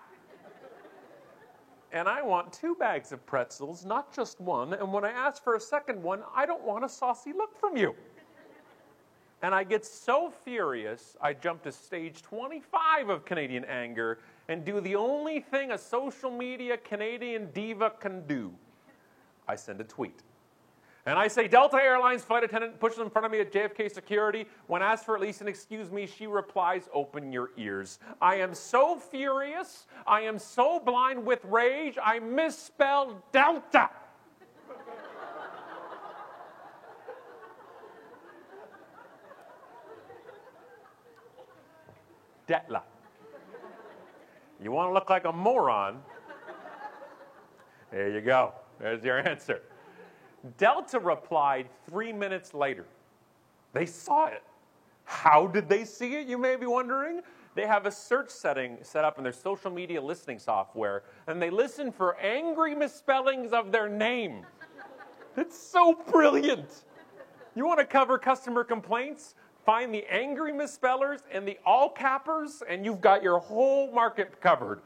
And I want 2 bags of pretzels, not just one. And when I ask for a second one, I don't want a saucy look from you. And I get so furious, I jump to stage 25 of Canadian anger and do the only thing a social media Canadian diva can do. I send a tweet. And I say, Delta Airlines flight attendant pushes in front of me at JFK security. When asked for at least an excuse me, she replies, open your ears. I am so furious. I am so blind with rage. I misspelled Delta. Detla. You want to look like a moron? There you go. There's your answer. Delta replied 3 minutes later. They saw it. How did they see it, you may be wondering? They have a search setting set up in their social media listening software, and they listen for angry misspellings of their name. It's so brilliant. You want to cover customer complaints? Find the angry misspellers and the all-cappers, and you've got your whole market covered.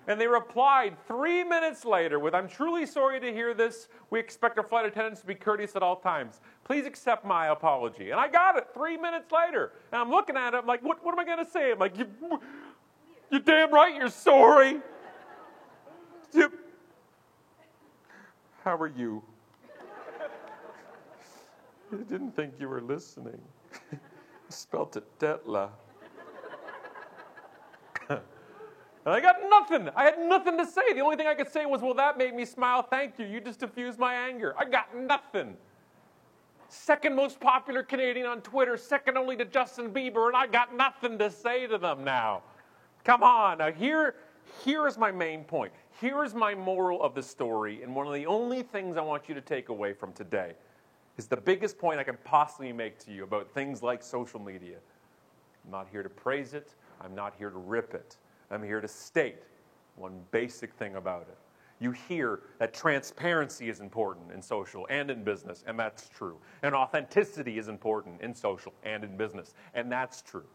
And they replied 3 minutes later with, "I'm truly sorry to hear this. We expect our flight attendants to be courteous at all times. Please accept my apology." And I got it 3 minutes later. And I'm looking at it, I'm like, what am I going to say? I'm like, you're damn right you're sorry. How are you? I didn't think you were listening. You spelt it Detla. And I got nothing. I had nothing to say. The only thing I could say was, "Well, that made me smile. Thank you. You just diffused my anger." I got nothing. Second most popular Canadian on Twitter, second only to Justin Bieber, and I got nothing to say to them now. Come on. Now, here is my main point. Here is my moral of the story, and one of the only things I want you to take away from today is the biggest point I can possibly make to you about things like social media. I'm not here to praise it. I'm not here to rip it. I'm here to state one basic thing about it. You hear that transparency is important in social and in business, and that's true. And authenticity is important in social and in business, and that's true.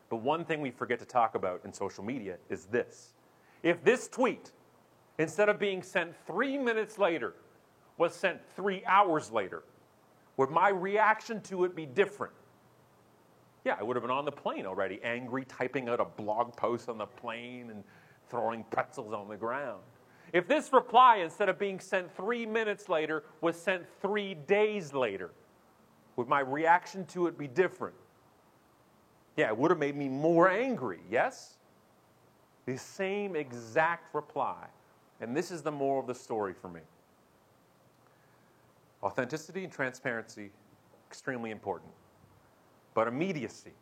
But one thing we forget to talk about in social media is this. If this tweet, instead of being sent 3 minutes later, was sent 3 hours later, would my reaction to it be different? Yeah, I would have been on the plane already, angry, typing out a blog post on the plane and throwing pretzels on the ground. If this reply, instead of being sent 3 minutes later, was sent 3 days later, would my reaction to it be different? Yeah, it would have made me more angry, yes? The same exact reply. And this is the moral of the story for me. Authenticity and transparency, extremely important. But immediacy,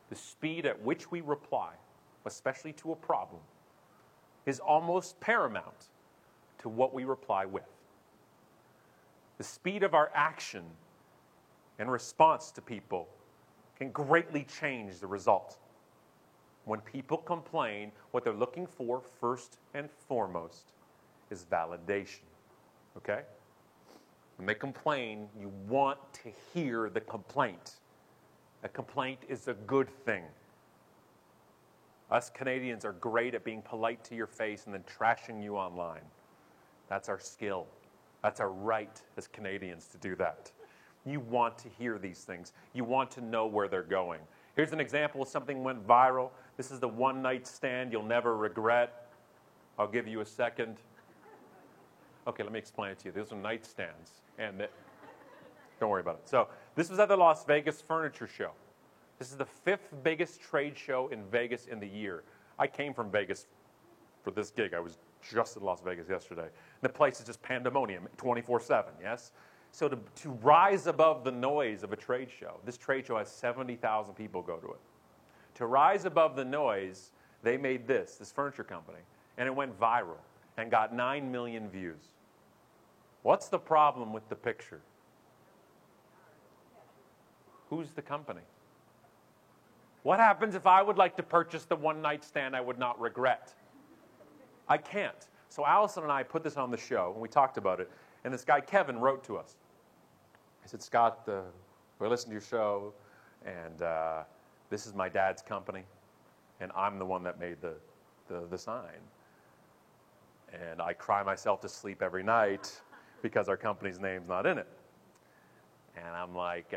the speed at which we reply, especially to a problem, is almost paramount to what we reply with. The speed of our action and response to people can greatly change the result. When people complain, what they're looking for first and foremost is validation. Okay? When they complain, you want to hear the complaint. A complaint is a good thing. Us Canadians are great at being polite to your face and then trashing you online. That's our skill. That's our right as Canadians to do that. You want to hear these things. You want to know where they're going. Here's an example of something went viral. This is the one-night stand you'll never regret. I'll give you a second. Okay, let me explain it to you. These are nightstands. And don't worry about it. So this was at the Las Vegas Furniture Show. This is the 5th biggest trade show in Vegas in the year. I came from Vegas for this gig. I was just in Las Vegas yesterday. And the place is just pandemonium 24/7, yes? So to rise above the noise of a trade show, this trade show has 70,000 people go to it. To rise above the noise, they made this furniture company, and it went viral and got 9 million views. What's the problem with the picture? Who's the company? What happens if I would like to purchase the one-night stand I would not regret? I can't. So Allison and I put this on the show, and we talked about it. And this guy, Kevin, wrote to us. He said, "Scott, we listened to your show, and this is my dad's company, and I'm the one that made the sign. And I cry myself to sleep every night because our company's name's not in it." And I'm like,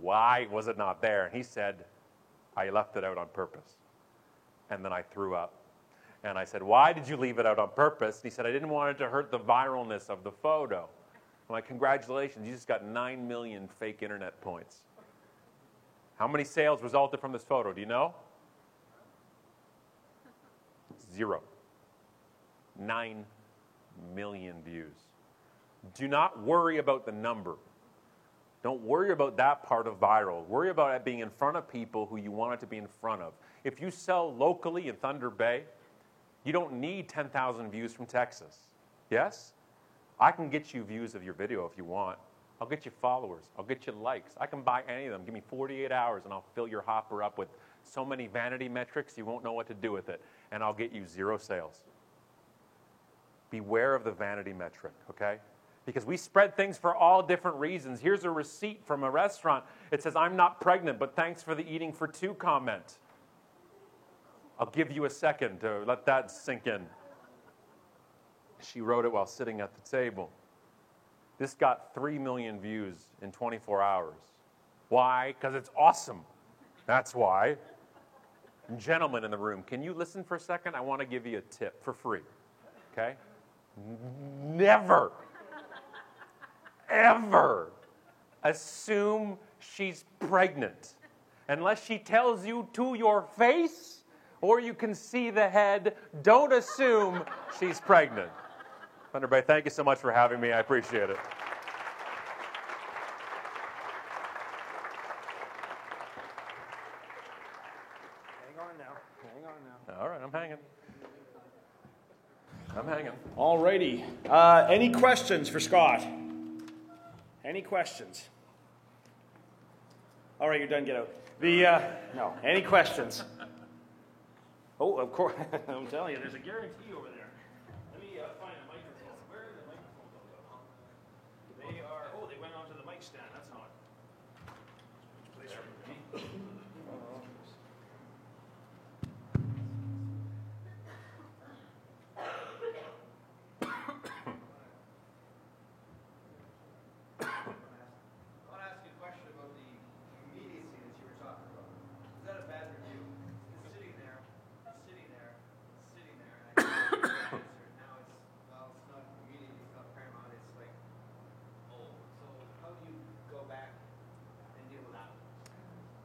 why was it not there? And he said, "I left it out on purpose." And then I threw up. And I said, "Why did you leave it out on purpose?" And he said, "I didn't want it to hurt the viralness of the photo." I'm like, "Congratulations, you just got 9 million fake internet points." How many sales resulted from this photo? Do you know? 0. 9 million views. Do not worry about the number. Don't worry about that part of viral. Worry about it being in front of people who you want it to be in front of. If you sell locally in Thunder Bay, you don't need 10,000 views from Texas. Yes? I can get you views of your video if you want. I'll get you followers. I'll get you likes. I can buy any of them. Give me 48 hours and I'll fill your hopper up with so many vanity metrics, you won't know what to do with it, and I'll get you 0 sales. Beware of the vanity metric, okay? Because we spread things for all different reasons. Here's a receipt from a restaurant. It says, I'm not pregnant, but thanks for the eating for 2 comment. I'll give you a second to let that sink in. She wrote it while sitting at the table. This got 3 million views in 24 hours. Why? Because it's awesome. That's why. Gentlemen in the room, can you listen for a second? I want to give you a tip for free, okay? Never, ever assume she's pregnant unless she tells you to your face or you can see the head. Don't assume she's pregnant. Thunder Bay, thank you so much for having me. I appreciate it. Hang on now. All right, I'm hanging. All righty. Any questions for Scott? Any questions? All right, you're done. Get out. No. Any questions? Oh, of course. I'm telling you, there's a guarantee over there. Let me find a microphone. Where are the microphones? They are. Oh, they went onto the mic stand. That's not. Place for me.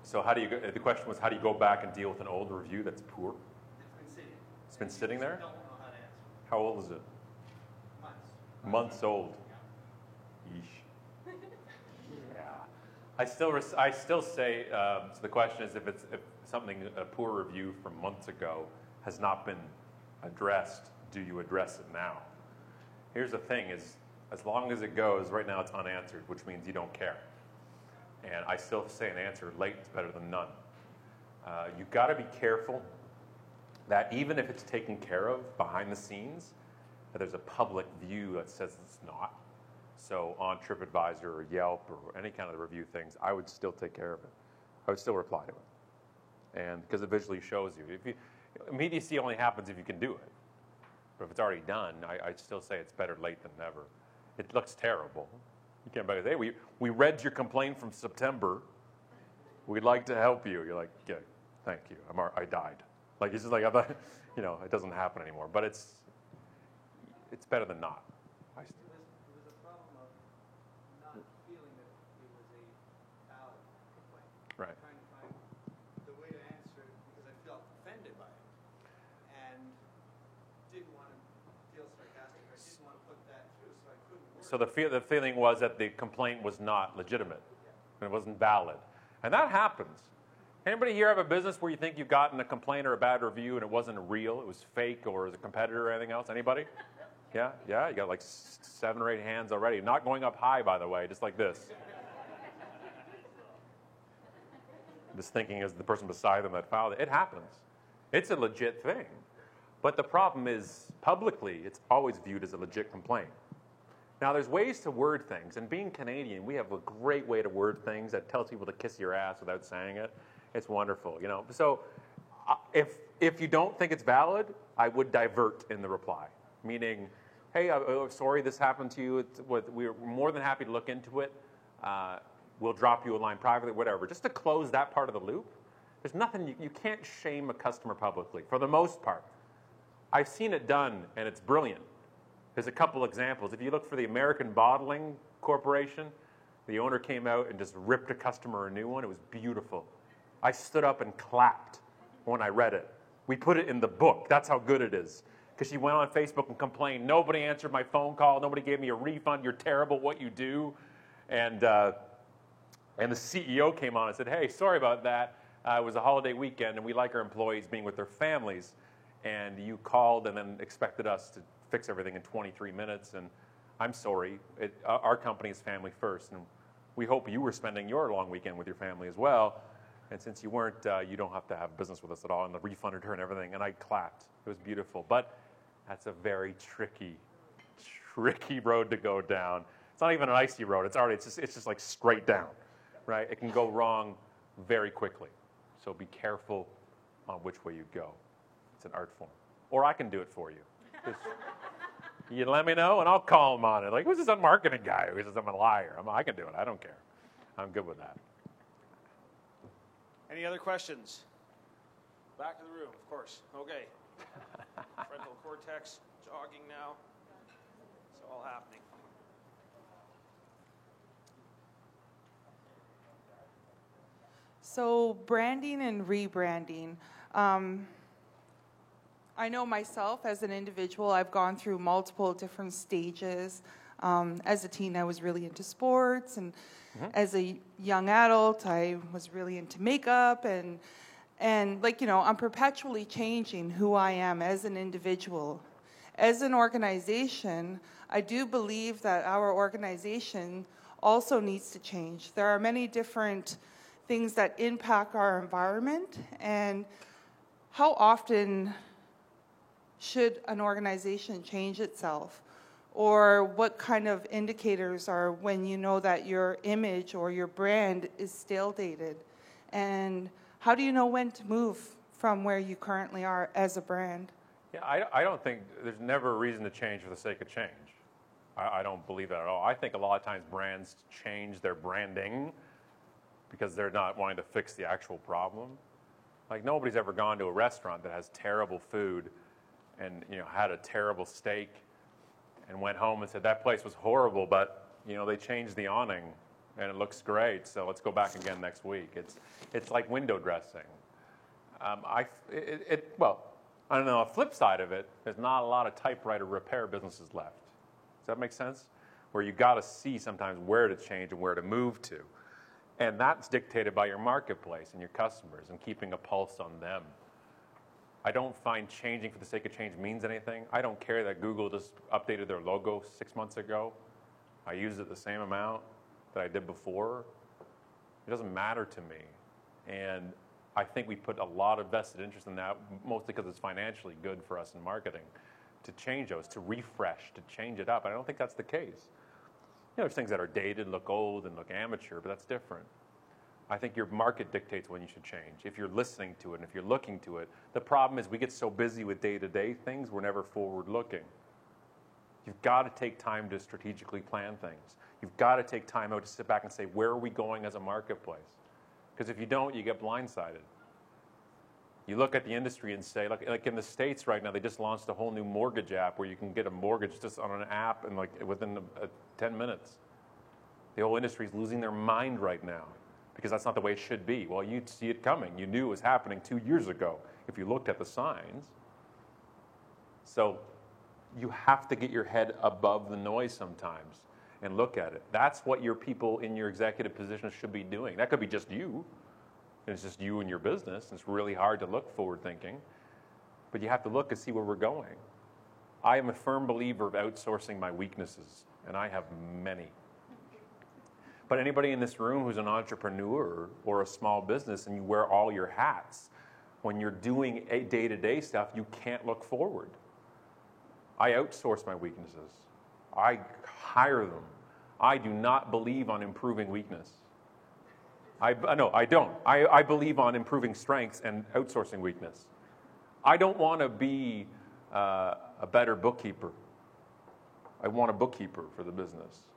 So how do you go, the question was, how do you go back and deal with an old review that's poor? It's been sitting there? Don't know how to answer. How old is it? Months. Months old. Yeesh. Yeah. I still say, so the question is if something, a poor review from months ago has not been addressed, do you address it now? Here's the thing is, as long as it goes, right now it's unanswered, which means you don't care. And I still say an answer late is better than none. You've got to be careful that even if it's taken care of behind the scenes, that there's a public view that says it's not. So on TripAdvisor or Yelp or any kind of review things, I would still take care of it. I would still reply to it. And because it visually shows you. Immediacy only happens if you can do it. But if it's already done, I'd still say it's better late than never. It looks terrible. You can't say, hey, we read your complaint from September. We'd like to help you. You're like, yeah, thank you. I died. Like it's just like, you know, it doesn't happen anymore. But it's better than not. There was a problem of not feeling that it was a valid complaint. Right. Trying to find the way to answer it because I felt offended by it and didn't want to feel sarcastic. I didn't want to put that through, so I couldn't work. So the feeling was that the complaint was not legitimate. And it wasn't valid. And that happens. Anybody here have a business where you think you've gotten a complaint or a bad review and it wasn't real, it was fake, or was a competitor or anything else? Anybody? Yeah? Yeah? You got like 7 or 8 hands already. Not going up high, by the way, just like this. Just thinking as the person beside them that filed it. It happens. It's a legit thing. But the problem is, publicly, it's always viewed as a legit complaint. Now, there's ways to word things. And being Canadian, we have a great way to word things that tells people to kiss your ass without saying it. It's wonderful, you know. So if you don't think it's valid, I would divert in the reply. Meaning, hey, sorry this happened to you. We're more than happy to look into it. We'll drop you a line privately, whatever. Just to close that part of the loop. There's nothing, you can't shame a customer publicly, for the most part. I've seen it done, and it's brilliant. There's a couple examples. If you look for the American Bottling Corporation, the owner came out and just ripped a customer a new one. It was beautiful. I stood up and clapped when I read it. We put it in the book. That's how good it is. Because she went on Facebook and complained, nobody answered my phone call, nobody gave me a refund, you're terrible what you do. And the CEO came on and said, hey, sorry about that. It was a holiday weekend, and we like our employees being with their families. And you called and then expected us to fix everything in 23 minutes. And I'm sorry. Our company is family first. And we hope you were spending your long weekend with your family as well. And since you weren't, you don't have to have business with us at all. And the refunded her and everything. And I clapped. It was beautiful. But that's a very tricky road to go down. It's not even an icy road. It's just like straight down, right? It can go wrong very quickly. So be careful on which way you go. It's an art form. Or I can do it for you. Just, you let me know, and I'll call him on it. Like, who's this marketing guy who says I'm a liar? I can do it. I don't care. I'm good with that. Any other questions? Back of the room, of course. Okay. Frontal cortex jogging now. It's all happening. So branding and rebranding. I know myself as an individual, I've gone through multiple different stages. As a teen, I was really into sports, and as a young adult, I was really into makeup, and like, you know, I'm perpetually changing who I am as an individual. As an organization, I do believe that our organization also needs to change. There are many different things that impact our environment, and how often should an organization change itself? Or what kind of indicators are when you know that your image or your brand is stale dated? And how do you know when to move from where you currently are as a brand? Yeah, I don't think there's never a reason to change for the sake of change. I don't believe that at all. I think a lot of times brands change their branding because they're not wanting to fix the actual problem. Like, nobody's ever gone to a restaurant that has terrible food and, you know, had a terrible steak and went home and said, that place was horrible, but, you know, they changed the awning and it looks great, so let's go back again next week. It's like window dressing. Well, I don't know, a flip side of it, there's not a lot of typewriter repair businesses left. Does that make sense? Where you got to see sometimes where to change and where to move to. And that's dictated by your marketplace and your customers and keeping a pulse on them. I don't find changing for the sake of change means anything. I don't care that Google just updated their logo 6 months ago. I use it the same amount that I did before. It doesn't matter to me. And I think we put a lot of vested interest in that, mostly because it's financially good for us in marketing, to change those, to refresh, to change it up. And I don't think that's the case. You know, there's things that are dated, look old, and look amateur, but that's different. I think your market dictates when you should change, if you're listening to it and if you're looking to it. The problem is we get so busy with day-to-day things, we're never forward-looking. You've got to take time to strategically plan things. You've got to take time out to sit back and say, where are we going as a marketplace? Because if you don't, you get blindsided. You look at the industry and say, like in the States right now, they just launched a whole new mortgage app where you can get a mortgage just on an app and like within 10 minutes. The whole industry is losing their mind right now because that's not the way it should be. Well, you'd see it coming. You knew it was happening 2 years ago if you looked at the signs. So you have to get your head above the noise sometimes and look at it. That's what your people in your executive positions should be doing. That could be just you. And it's just you and your business. It's really hard to look forward thinking. But you have to look and see where we're going. I am a firm believer of outsourcing my weaknesses, and I have many. But anybody in this room who's an entrepreneur or a small business and you wear all your hats, when you're doing day-to-day stuff, you can't look forward. I outsource my weaknesses. I hire them. I do not believe on improving weakness. I don't. I believe on improving strengths and outsourcing weakness. I don't want to be a better bookkeeper. I want a bookkeeper for the business.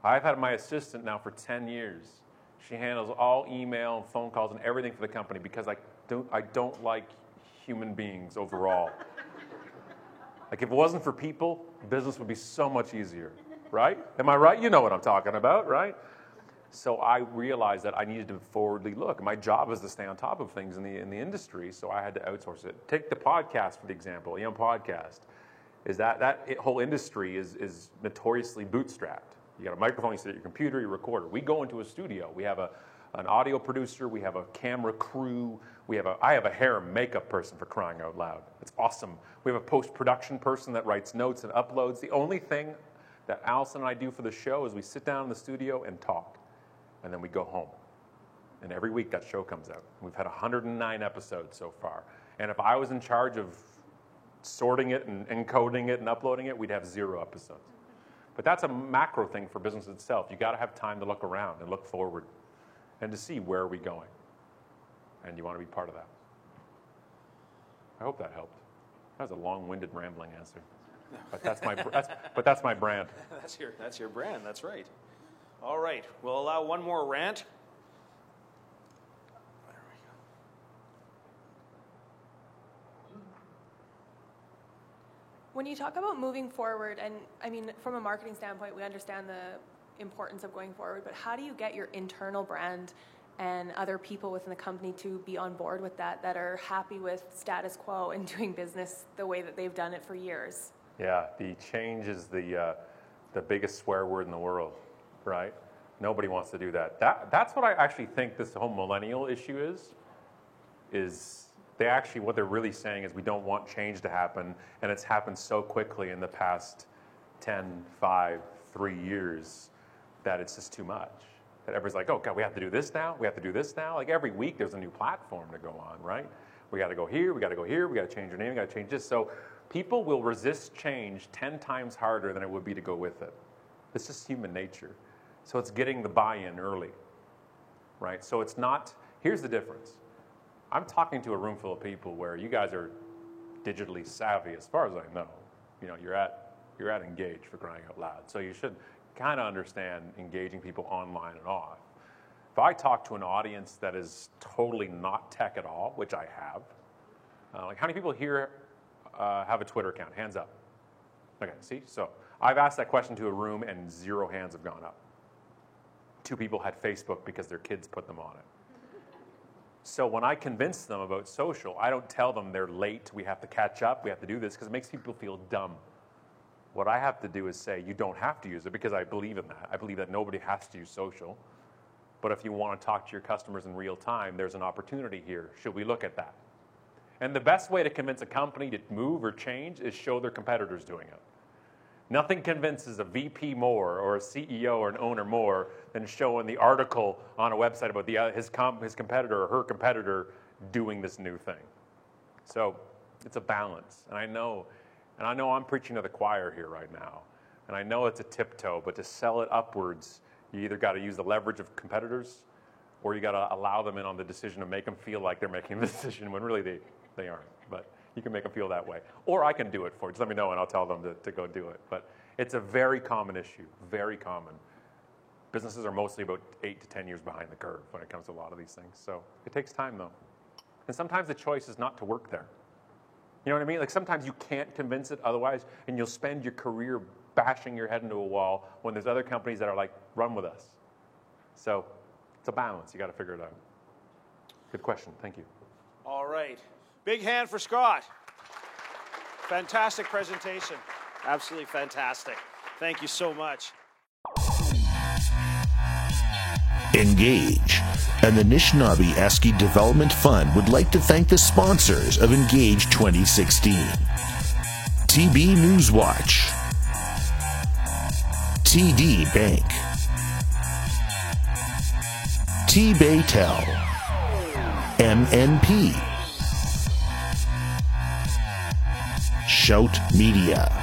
I've had my assistant now for 10 years. She handles all email and phone calls and everything for the company because I don't like human beings overall. Like, if it wasn't for people, business would be so much easier, right? Am I right? You know what I'm talking about, right? So I realized that I needed to forwardly look. My job is to stay on top of things in the industry, so I had to outsource it. Take the podcast, for the example, podcast. Is that whole industry is notoriously bootstrapped. You got a microphone, you sit at your computer, you record it. We go into a studio. We have an audio producer. We have a camera crew. I have a hair and makeup person, for crying out loud. It's awesome. We have a post-production person that writes notes and uploads. The only thing that Allison and I do for the show is we sit down in the studio and talk, and then we go home. And every week that show comes out. We've had 109 episodes so far. And if I was in charge of sorting it and encoding it and uploading it, we'd have 0 episodes. But that's a macro thing for business itself. You got to have time to look around and look forward and to see where are we going. And you want to be part of that. I hope that helped. That was a long-winded, rambling answer. But that's my brand. That's your brand. That's right. All right. We'll allow one more rant. There we go. When you talk about moving forward, and I mean, from a marketing standpoint, we understand the importance of going forward, but how do you get your internal brand and other people within the company to be on board with that are happy with status quo and doing business the way that they've done it for years? Yeah, the change is the biggest swear word in the world, right? Nobody wants to do that. That's what I actually think this whole millennial issue is they actually, what they're really saying is we don't want change to happen, and it's happened so quickly in the past 10, 5, 3 years that it's just too much. That everybody's like, oh, God, we have to do this now? We have to do this now? Like every week there's a new platform to go on, right? We got to go here, we got to go here, we got to change your name, we got to change this. So people will resist change 10 times harder than it would be to go with it. It's just human nature. So it's getting the buy-in early, right? So it's not, here's the difference. I'm talking to a room full of people where you guys are digitally savvy as far as I know. You know, you're at Engage, for crying out loud. So you should kind of understand engaging people online and off. If I talk to an audience that is totally not tech at all, which I have, like how many people here have a Twitter account? Hands up. Okay, see? So I've asked that question to a room and 0 hands have gone up. 2 people had Facebook because their kids put them on it. So when I convince them about social, I don't tell them they're late, we have to catch up, we have to do this, because it makes people feel dumb. What I have to do is say, you don't have to use it, because I believe in that. I believe that nobody has to use social. But if you want to talk to your customers in real time, there's an opportunity here. Should we look at that? And the best way to convince a company to move or change is show their competitors doing it. Nothing convinces a VP more or a CEO or an owner more than showing the article on a website about his competitor or her competitor doing this new thing. So it's a balance. And I know I'm preaching to the choir here right now. And I know it's a tiptoe, but to sell it upwards, you either got to use the leverage of competitors or you got to allow them in on the decision and make them feel like they're making the decision when really they aren't. But you can make them feel that way. Or I can do it for you. Just let me know and I'll tell them to go do it. But it's a very common issue, very common. Businesses are mostly about 8 to 10 years behind the curve when it comes to a lot of these things. So it takes time though. And sometimes the choice is not to work there. You know what I mean? Like sometimes you can't convince it otherwise, and you'll spend your career bashing your head into a wall when there's other companies that are like, run with us. So it's a balance. You got to figure it out. Good question. Thank you. All right. Big hand for Scott. Fantastic presentation. Absolutely fantastic. Thank you so much. Engage and the Anishinaabe Eski Development Fund would like to thank the sponsors of Engage 2016. TB Newswatch, TD Bank, T-Baytel, MNP, Shout Media.